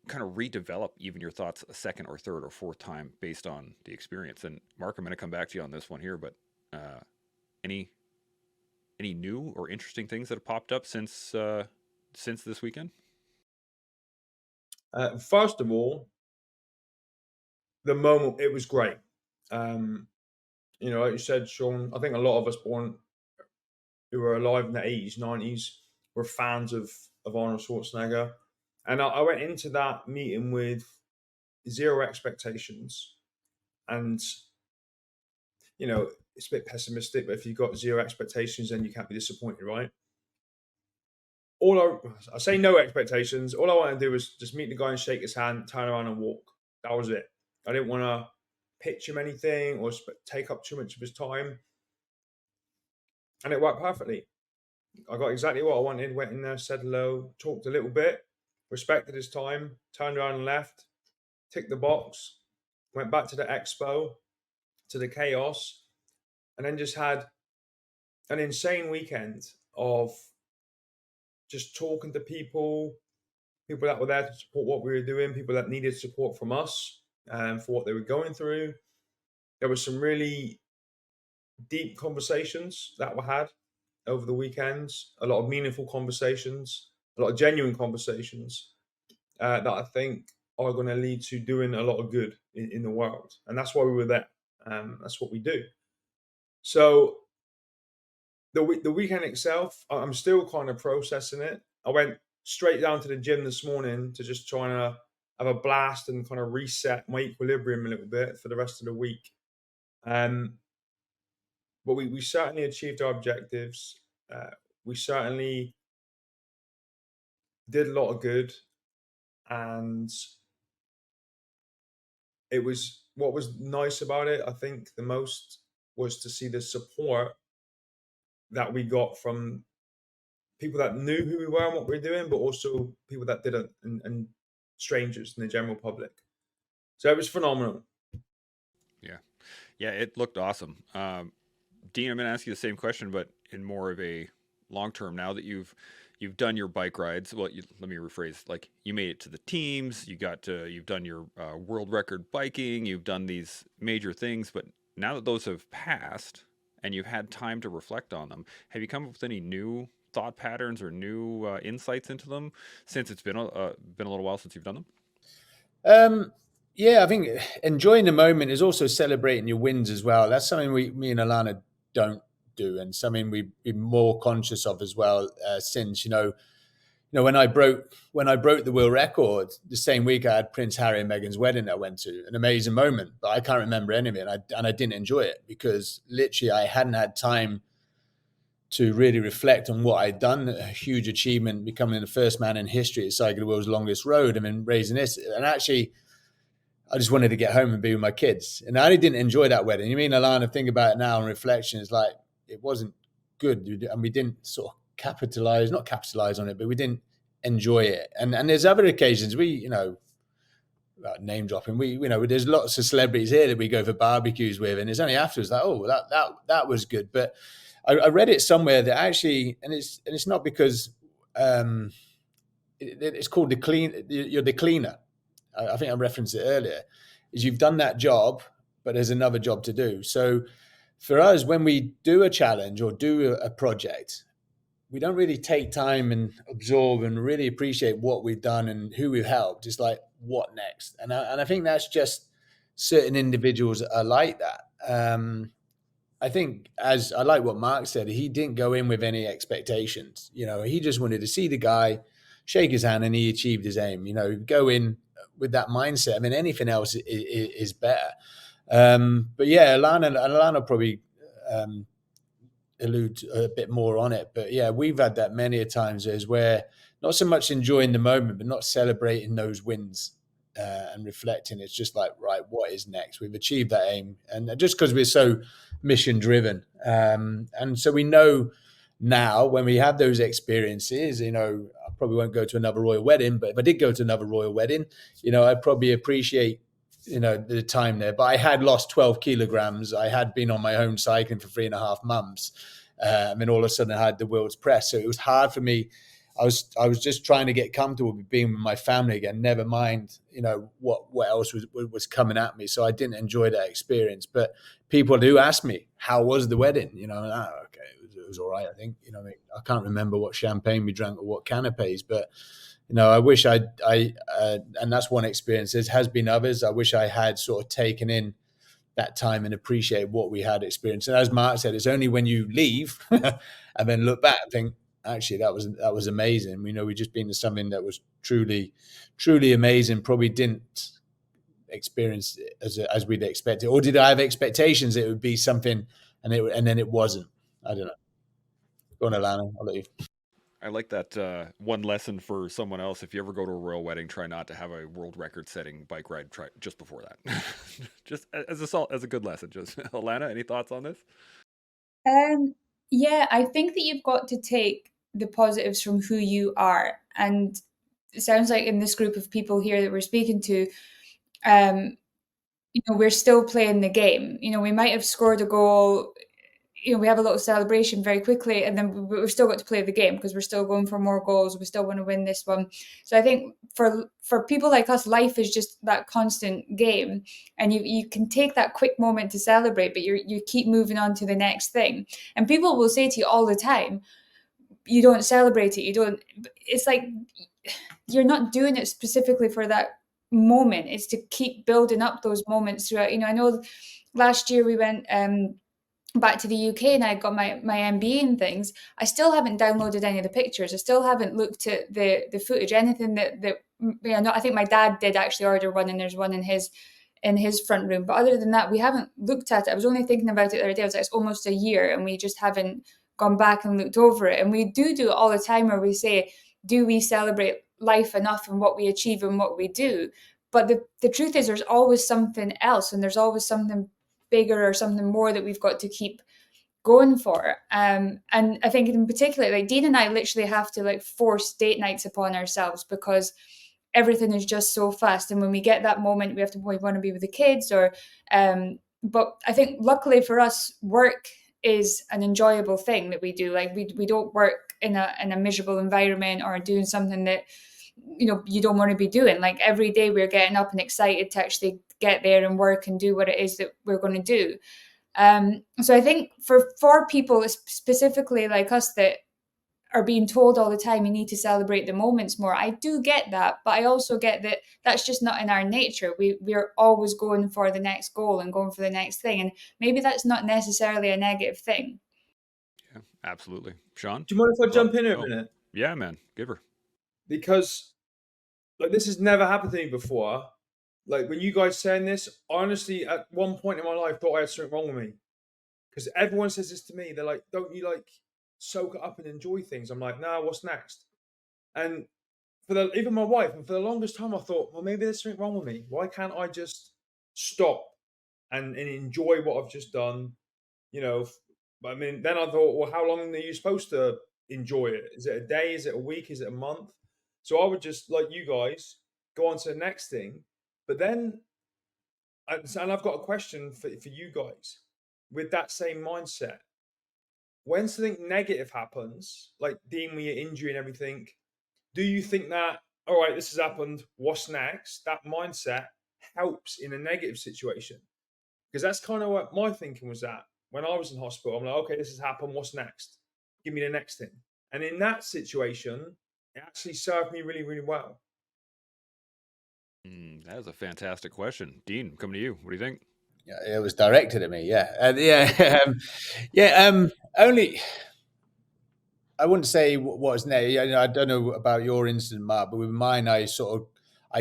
kind of redevelop even your thoughts a second or third or fourth time based on the experience. And Mark, I'm going to come back to you on this one here, but any new or interesting things that have popped up since this weekend? First of all, the moment, it was great. Like you said, Sean, I think a lot of us born who were alive in the 80s, 90s were fans of Arnold Schwarzenegger. And I went into that meeting with zero expectations. And, it's a bit pessimistic, but if you've got zero expectations, then you can't be disappointed, right? I say no expectations. All I wanted to do was just meet the guy and shake his hand, turn around and walk. That was it. I didn't want to pitch him anything or take up too much of his time. And it worked perfectly. I got exactly what I wanted, went in there, said hello, talked a little bit, respected his time, turned around and left, ticked the box, went back to the expo, to the chaos, and then just had an insane weekend of just talking to people that were there to support what we were doing, people that needed support from us for what they were going through. There were some really deep conversations that were had over the weekends, a lot of meaningful conversations, a lot of genuine conversations that I think are going to lead to doing a lot of good in the world. And that's why we were there. That's what we do. So the weekend itself, I'm still kind of processing it. I went straight down to the gym this morning to just try to have a blast and kind of reset my equilibrium a little bit for the rest of the week. But we certainly achieved our objectives. We certainly did a lot of good. And it was, what was nice about it, I think the most, was to see the support that we got from people that knew who we were and what we were doing, but also people that didn't, and strangers in the general public. So it was phenomenal. Yeah, it looked awesome. Dean, I'm going to ask you the same question, but in more of a long term. Now that you've done your bike rides, well, let me rephrase. Like, you made it to the teams, you've done your world record biking, you've done these major things, but now that those have passed and you've had time to reflect on them, have you come up with any new thought patterns or new insights into them since it's been a little while since you've done them? Yeah, I think enjoying the moment is also celebrating your wins as well. That's something me and Alana don't do, and something we've been more conscious of as well since, when I broke the world record, the same week I had Prince Harry and Meghan's wedding that I went to. An amazing moment, but I can't remember any of it, and I didn't enjoy it because literally I hadn't had time to really reflect on what I'd done. A huge achievement, becoming the first man in history to cycle the world's longest road. I mean, raising this, and actually, I just wanted to get home and be with my kids. And I really didn't enjoy that wedding. You mean, Alana, think about it now in reflection, it's like, it wasn't good. And we didn't sort of not capitalize on it, but we didn't enjoy it. And there's other occasions name dropping, there's lots of celebrities here that we go for barbecues with. And it's only afterwards like, oh, that was good. But I read it somewhere that actually, and it's not because it's called the clean. You're the cleaner. I think I referenced it earlier. Is you've done that job, but there's another job to do. So for us, when we do a challenge or do a project, we don't really take time and absorb and really appreciate what we've done and who we've helped. It's like, what next? And I think that's just certain individuals are like that. I think, as I like what Mark said, he didn't go in with any expectations. He just wanted to see the guy, shake his hand, and he achieved his aim. Go in with that mindset. I mean, anything else is better. But yeah, Alana probably allude a bit more on it. But yeah, we've had that many a times is where not so much enjoying the moment, but not celebrating those wins and reflecting. It's just like, right, what is next? We've achieved that aim. And just because we're so mission driven. And so we know now when we have those experiences, I probably won't go to another royal wedding, but if I did go to another royal wedding, I'd probably appreciate the time there. But I had lost 12 kilograms. I had been on my own cycling for 3.5 months. And all of a sudden I had the world's press. So it was hard for me. I was just trying to get comfortable with being with my family again, never mind, what else was coming at me. So I didn't enjoy that experience. But people do ask me, how was the wedding? Okay, it was all right, I think. I can't remember what champagne we drank or what canapes, but I wish and that's one experience. There has been others. I wish I had sort of taken in that time and appreciate what we had experienced. And as Mark said, it's only when you leave and then look back and think, actually, that was amazing. We just been to something that was truly, truly amazing. Probably didn't experience it as we'd expected, or did I have expectations it would be something and then it wasn't? I don't know. Go on, Alana. I'll let you. I like that one lesson for someone else. If you ever go to a royal wedding, try not to have a world record-setting bike ride. Try just before that, just as a good lesson. Just Alana, any thoughts on this? Yeah, I think that you've got to take the positives from who you are, and it sounds like in this group of people here that we're speaking to, we're still playing the game. We might have scored a goal. We have a little celebration very quickly, and then we've still got to play the game because we're still going for more goals. We still want to win this one. So I think for people like us, life is just that constant game, and you can take that quick moment to celebrate, but you keep moving on to the next thing. And people will say to you all the time, you don't celebrate it. You don't. It's like you're not doing it specifically for that moment. It's to keep building up those moments throughout. I know last year we went back to the UK and I got my MBA and things. I still haven't downloaded any of the pictures. I still haven't looked at the footage, anything that I think my dad did actually order one, and there's one in his front room. But other than that, we haven't looked at it. I was only thinking about it the other day. I was like, it's almost a year and we just haven't gone back and looked over it. And we do it all the time where we say, do we celebrate life enough and what we achieve and what we do? But the truth is there's always something else, and there's always something bigger or something more that we've got to keep going for. And I think in particular, like Dean and I literally have to force date nights upon ourselves because everything is just so fast. And when we get that moment, we want to be with the kids but I think luckily for us, work is an enjoyable thing that we do. Like we don't work in a miserable environment or doing something that you don't want to be doing. Like every day we're getting up and excited to actually get there and work and do what it is that we're going to do. So I think for people specifically like us that are being told all the time you need to celebrate the moments more, I do get that, but I also get that that's just not in our nature. We're always going for the next goal and going for the next thing, and maybe that's not necessarily a negative thing. Yeah, absolutely. Sean, Do you mind if I jump in a minute? Yeah, man, give her. Because this has never happened to me before. Like when you guys saying this, honestly, at one point in my life, thought I had something wrong with me. Because everyone says this to me. They're like, "Don't you soak it up and enjoy things?" I'm like, "No, what's next?" And even my wife, and for the longest time, I thought, well, maybe there's something wrong with me. Why can't I just stop and enjoy what I've just done? I mean, then I thought, well, how long are you supposed to enjoy it? Is it a day? Is it a week? Is it a month? So I would just, like you guys, go on to the next thing. But then, and I've got a question for you guys with that same mindset. when something negative happens, like Dean with your injury and everything, do you think that, all right, this has happened, what's next? That mindset helps in a negative situation. Because that's kind of what my thinking was at when I was in hospital. I'm like, okay, this has happened, what's next? Give me the next thing. And in that situation, it actually served me really, really well. That is a fantastic question. Dean, coming to you. What do you think? Yeah, it was directed at me. Only I wouldn't say what is next. I don't know about your incident, Mark, but with mine, I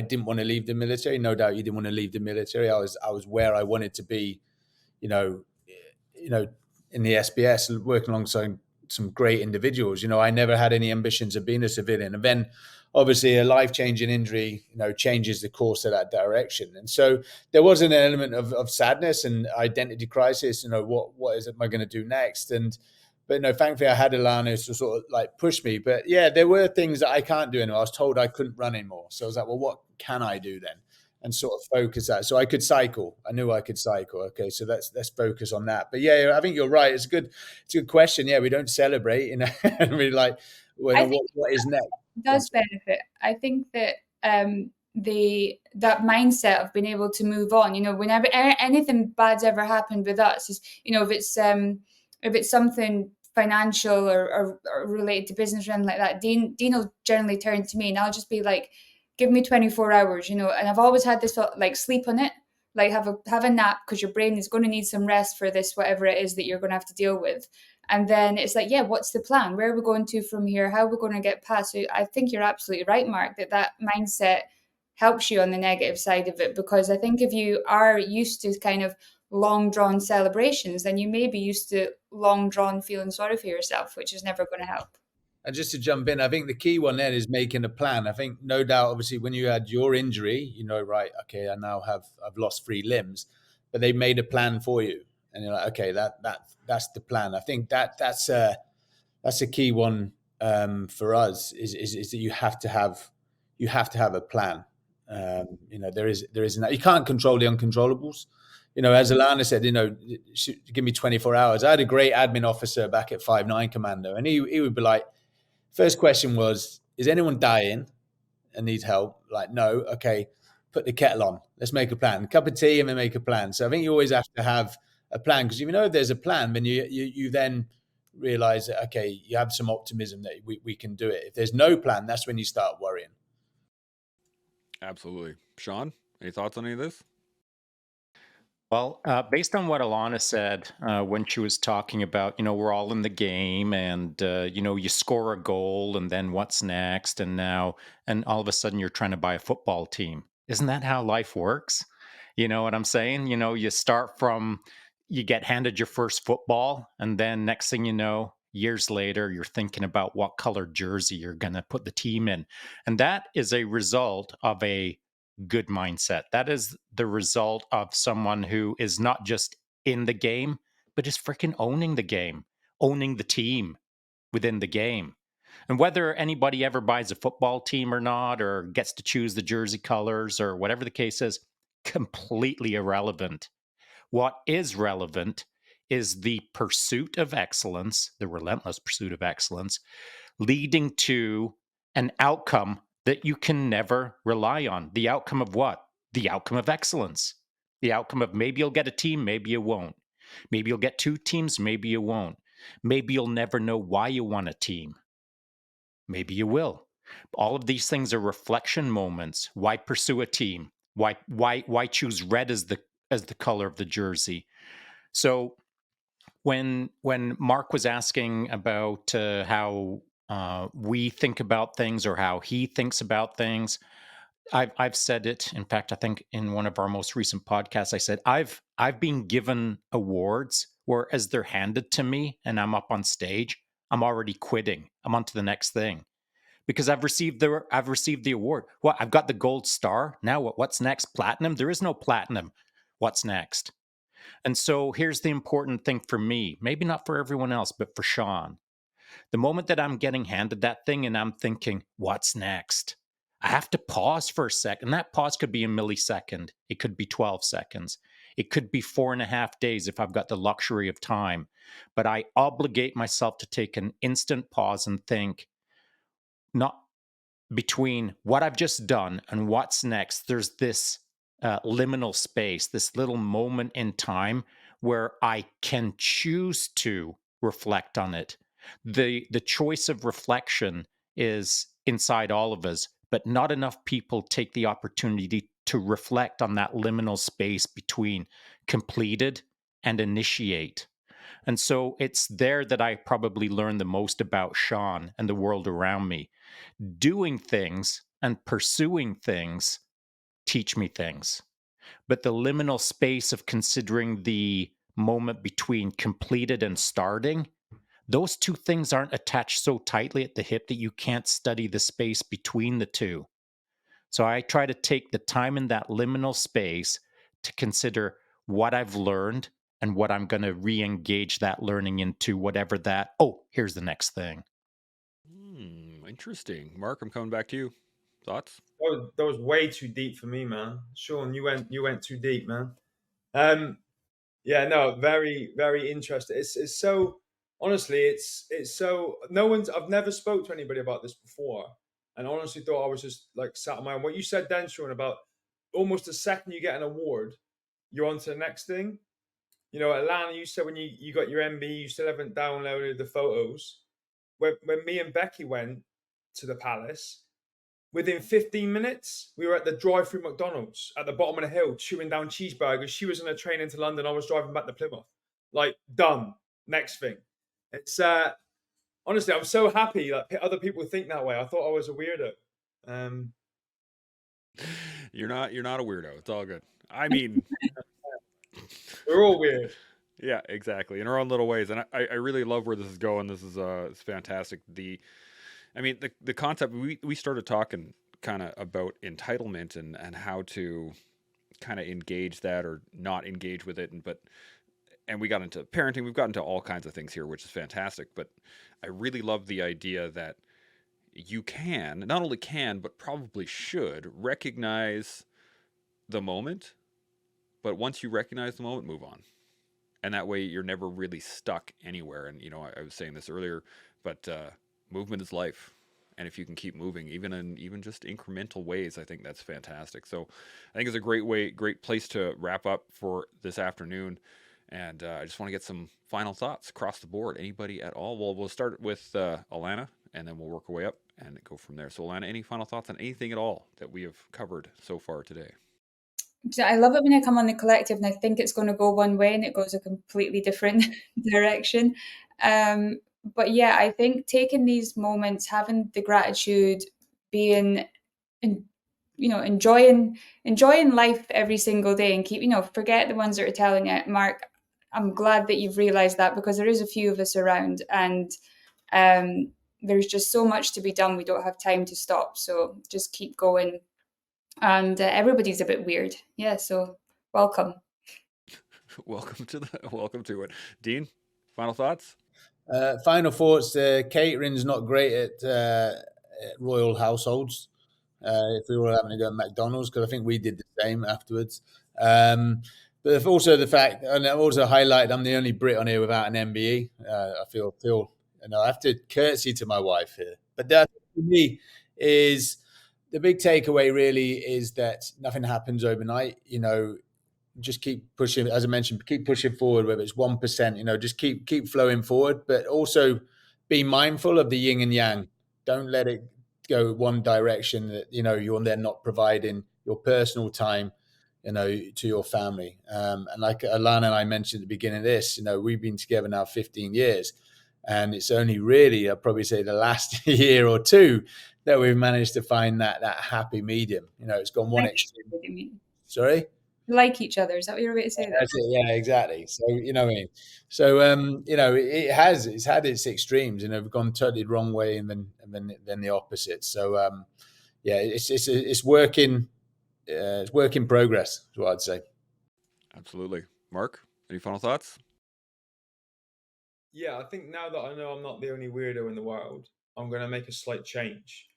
didn't want to leave the military. No doubt, you didn't want to leave the military. I was where I wanted to be. You know, in the SBS, working alongside some great individuals. I never had any ambitions of being a civilian, and then obviously a life-changing injury, changes the course of that direction. And so there was an element of sadness and identity crisis. What am I going to do next? But thankfully I had Alana to sort of like push me. But yeah, there were things that I can't do anymore. I was told I couldn't run anymore. So I was like, well, what can I do then? And sort of focus that. So I could cycle. I knew I could cycle. Okay, so let's focus on that. But yeah, I think you're right. It's a good question. Yeah, we don't celebrate, and we're like, well, what is next? Does benefit. I think that that mindset of being able to move on. Whenever anything bad's ever happened with us, is if it's something financial or related to business or anything like that, Dean will generally turn to me and I'll just be like, give me 24 hours, and I've always had this thought, like, sleep on it, like have a nap, because your brain is going to need some rest for this, whatever it is that you're going to have to deal with. And then it's like, yeah, what's the plan? Where are we going to from here? How are we going to get past? So I think you're absolutely right, Mark, that mindset helps you on the negative side of it, because I think if you are used to kind of long drawn celebrations, then you may be used to long drawn feeling sorry for yourself, which is never going to help. And just to jump in, I think the key one then is making a plan. I think no doubt, obviously, when you had your injury, right, okay, I've lost 3 limbs, but they made a plan for you, and you're like, okay, that's the plan. I think that's a key one for us is that you have to have a plan. There isn't, you can't control the uncontrollables. As Alana said, give me 24 hours. I had a great admin officer back at 5'9" Commando, and he would be like, first question was, is anyone dying and needs help? Like, no. Okay, put the kettle on. Let's make a plan. A cup of tea and then make a plan. So I think you always have to have a plan, because if there's a plan, then you then realize that, okay, you have some optimism that we can do it. If there's no plan, that's when you start worrying. Absolutely. Sean, any thoughts on any of this? Well, based on what Alana said when she was talking about, we're all in the game and, you score a goal and then what's next? And all of a sudden you're trying to buy a football team. Isn't that how life works? You know what I'm saying? You start from, you get handed your first football, and then next thing you know, years later, you're thinking about what color jersey you're going to put the team in. And that is a result of a good mindset. That is the result of someone who is not just in the game, but is freaking owning the game, owning the team within the game. And whether anybody ever buys a football team or not, or gets to choose the jersey colors or whatever the case is, completely irrelevant. What is relevant is the pursuit of excellence, the relentless pursuit of excellence, leading to an outcome that you can never rely on. The outcome of what? The outcome of excellence. The outcome of maybe you'll get a team, maybe you won't. Maybe you'll get 2 teams, maybe you won't. Maybe you'll never know why you want a team. Maybe you will. All of these things are reflection moments. Why pursue a team? Why choose red as the color of the jersey? So when Mark was asking about how we think about things, or how he thinks about things, I've said it. In fact, I think in one of our most recent podcasts, I said I've been given awards where, as they're handed to me and I'm up on stage, I'm already quitting. I'm on to the next thing, because I've received the award. Well, I've got the gold star. Now what's next? Platinum? There is no platinum. What's next? And so here's the important thing for me, maybe not for everyone else, but for Sean. The moment that I'm getting handed that thing and I'm thinking, what's next? I have to pause for a second. That pause could be a millisecond. It could be 12 seconds. It could be 4.5 days if I've got the luxury of time. But I obligate myself to take an instant pause and think, not between what I've just done and what's next. There's this liminal space, this little moment in time where I can choose to reflect on it. The choice of reflection is inside all of us, but not enough people take the opportunity to reflect on that liminal space between completed and initiate. And so it's there that I probably learned the most about Sean and the world around me. Doing things and pursuing things teach me things. But the liminal space of considering the moment between completed and starting, those two things aren't attached so tightly at the hip that you can't study the space between the two. So I try to take the time in that liminal space to consider what I've learned and what I'm going to re-engage that learning into, whatever that, oh, here's the next thing. Interesting. Mark, I'm coming back to you. Thoughts? That was way too deep for me, man. Sean, you went too deep, man. Yeah, no, very, very interesting. It's so, honestly, it's so, I've never spoke to anybody about this before, and honestly thought I was just like sat on my own. What you said then, Sean, about almost the second you get an award, you're on to the next thing. You know, Alana, you said when you got your MB, you still haven't downloaded the photos. When me and Becky went to the Palace, within 15 minutes, we were at the drive-through McDonald's at the bottom of the hill, chewing down cheeseburgers. She was on a train into London. I was driving back to Plymouth. Like, done. Next thing. It's honestly, I'm so happy that other people think that way. I thought I was a weirdo. You're not a weirdo. It's all good. I mean, we're all weird. Yeah, exactly, in our own little ways. And I really love where this is going. This is it's fantastic. I mean, the concept, we started talking kind of about entitlement and how to kind of engage that or not engage with it. And we got into parenting. We've gotten into all kinds of things here, which is fantastic. But I really love the idea that you not only can, but probably should recognize the moment. But once you recognize the moment, move on. And that way you're never really stuck anywhere. And, I was saying this earlier, but movement is life. And if you can keep moving, even in just incremental ways, I think that's fantastic. So I think it's a great place to wrap up for this afternoon. And I just want to get some final thoughts across the board. Anybody at all? Well, we'll start with Alana, and then we'll work our way up and go from there. So Alana, any final thoughts on anything at all that we have covered so far today? I love it when I come on the collective and I think it's going to go one way and it goes a completely different direction. But yeah, I think taking these moments, having the gratitude, being, enjoying life every single day, and keep, forget the ones that are telling it. Mark, I'm glad that you've realised that, because there is a few of us around, and there's just so much to be done. We don't have time to stop, so just keep going. And everybody's a bit weird. Yeah, so welcome. welcome to it. Dean, final thoughts? Final thoughts. Catering's not great at royal households. If we were having to go to McDonald's, because I think we did the same afterwards. But also the fact, and I also highlighted, I'm the only Brit on here without an MBE. I feel, I have to curtsy to my wife here. But that for me is the big takeaway. Really, is that nothing happens overnight. Just keep pushing, as I mentioned, keep pushing forward, whether it's 1%, just keep flowing forward, but also be mindful of the yin and yang. Don't let it go one direction that, you're then not providing your personal time, to your family. And like Alana and I mentioned at the beginning of this, we've been together now 15 years, and it's only really, I'd probably say the last year or two that we've managed to find that happy medium. It's gone one extreme. Sorry? Like each other. Is that what you're about to say? That's it. Yeah, exactly. So, what I mean? So, it's had its extremes, we've gone totally the wrong way and then the opposite. So, it's working. It's work in progress, is what I'd say. Absolutely. Mark, any final thoughts? Yeah, I think now that I know I'm not the only weirdo in the world, I'm going to make a slight change,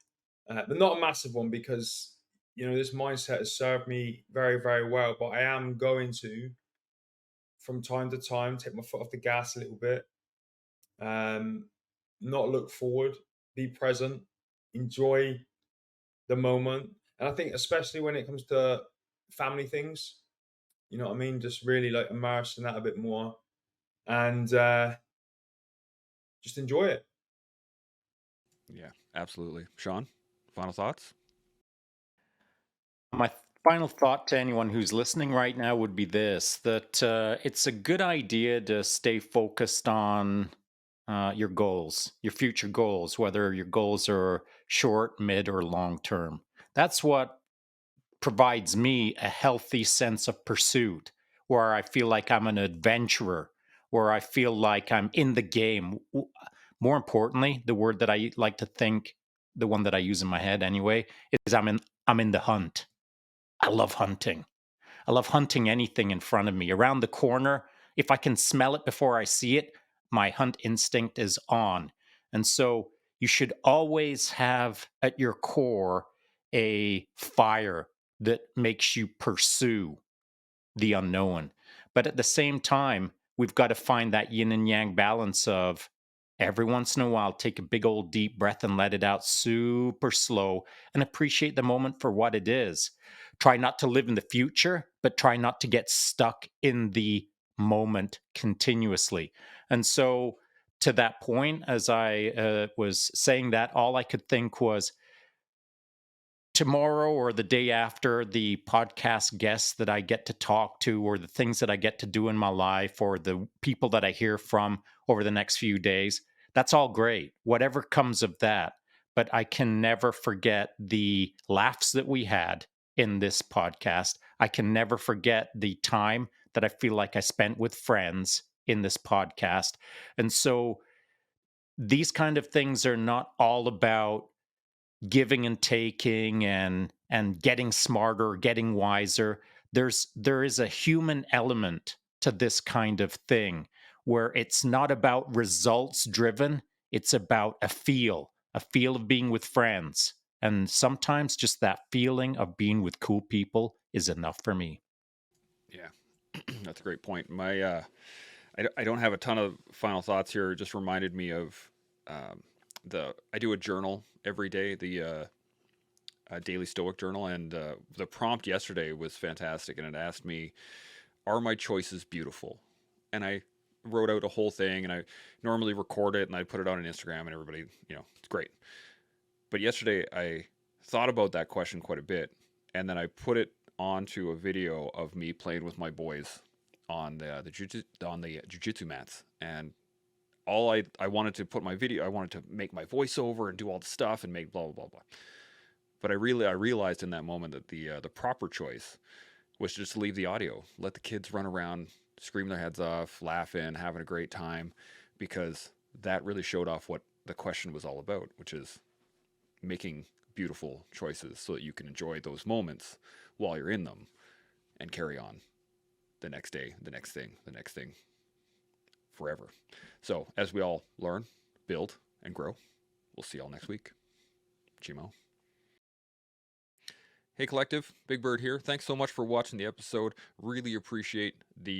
but not a massive one, because this mindset has served me very, very well. But I am going to from time to time, take my foot off the gas a little bit, not look forward, be present, enjoy the moment. And I think especially when it comes to family things, you know what I mean? Just really like immerse in that a bit more and just enjoy it. Yeah, absolutely. Sean, final thoughts? My final thought to anyone who's listening right now would be this, that it's a good idea to stay focused on your goals, your future goals, whether your goals are short, mid, or long term. That's what provides me a healthy sense of pursuit, where I feel like I'm an adventurer, where I feel like I'm in the game. More importantly, the word that I like to think, the one that I use in my head anyway, is I'm in the hunt. I love hunting. I love hunting anything in front of me. Around the corner, if I can smell it before I see it, my hunt instinct is on. And so you should always have at your core a fire that makes you pursue the unknown. But at the same time, we've got to find that yin and yang balance of every once in a while, take a big old deep breath and let it out super slow and appreciate the moment for what it is. Try not to live in the future, but try not to get stuck in the moment continuously. And so, to that point, as I was saying that, all I could think was, tomorrow or the day after, the podcast guests that I get to talk to, or the things that I get to do in my life, or the people that I hear from over the next few days, that's all great. Whatever comes of that. But I can never forget the laughs that we had in this podcast. I can never forget the time that I feel like I spent with friends in this podcast. And so these kind of things are not all about giving and taking and getting smarter, getting wiser. There is a human element to this kind of thing, where it's not about results driven, it's about a feel of being with friends. And sometimes just that feeling of being with cool people is enough for me. Yeah, that's a great point. I don't have a ton of final thoughts here. It just reminded me of um, I do a journal every day, the daily Stoic journal, and the prompt yesterday was fantastic, and it asked me, "Are my choices beautiful?" And I wrote out a whole thing, and I normally record it and I put it on Instagram, and everybody, it's great. But yesterday I thought about that question quite a bit, and then I put it onto a video of me playing with my boys on the jiu-jitsu mats. And I wanted to put my video, I wanted to make my voiceover and do all the stuff and make blah blah blah blah. But I realized in that moment that the proper choice was just to leave the audio, let the kids run around, scream their heads off, laughing, having a great time, because that really showed off what the question was all about, which is making beautiful choices so that you can enjoy those moments while you're in them and carry on the next day, the next thing, the next thing, forever. So as we all learn, build, and grow, we'll see y'all next week. Chimo. Hey Collective, Big Bird here. Thanks so much for watching the episode. Really appreciate the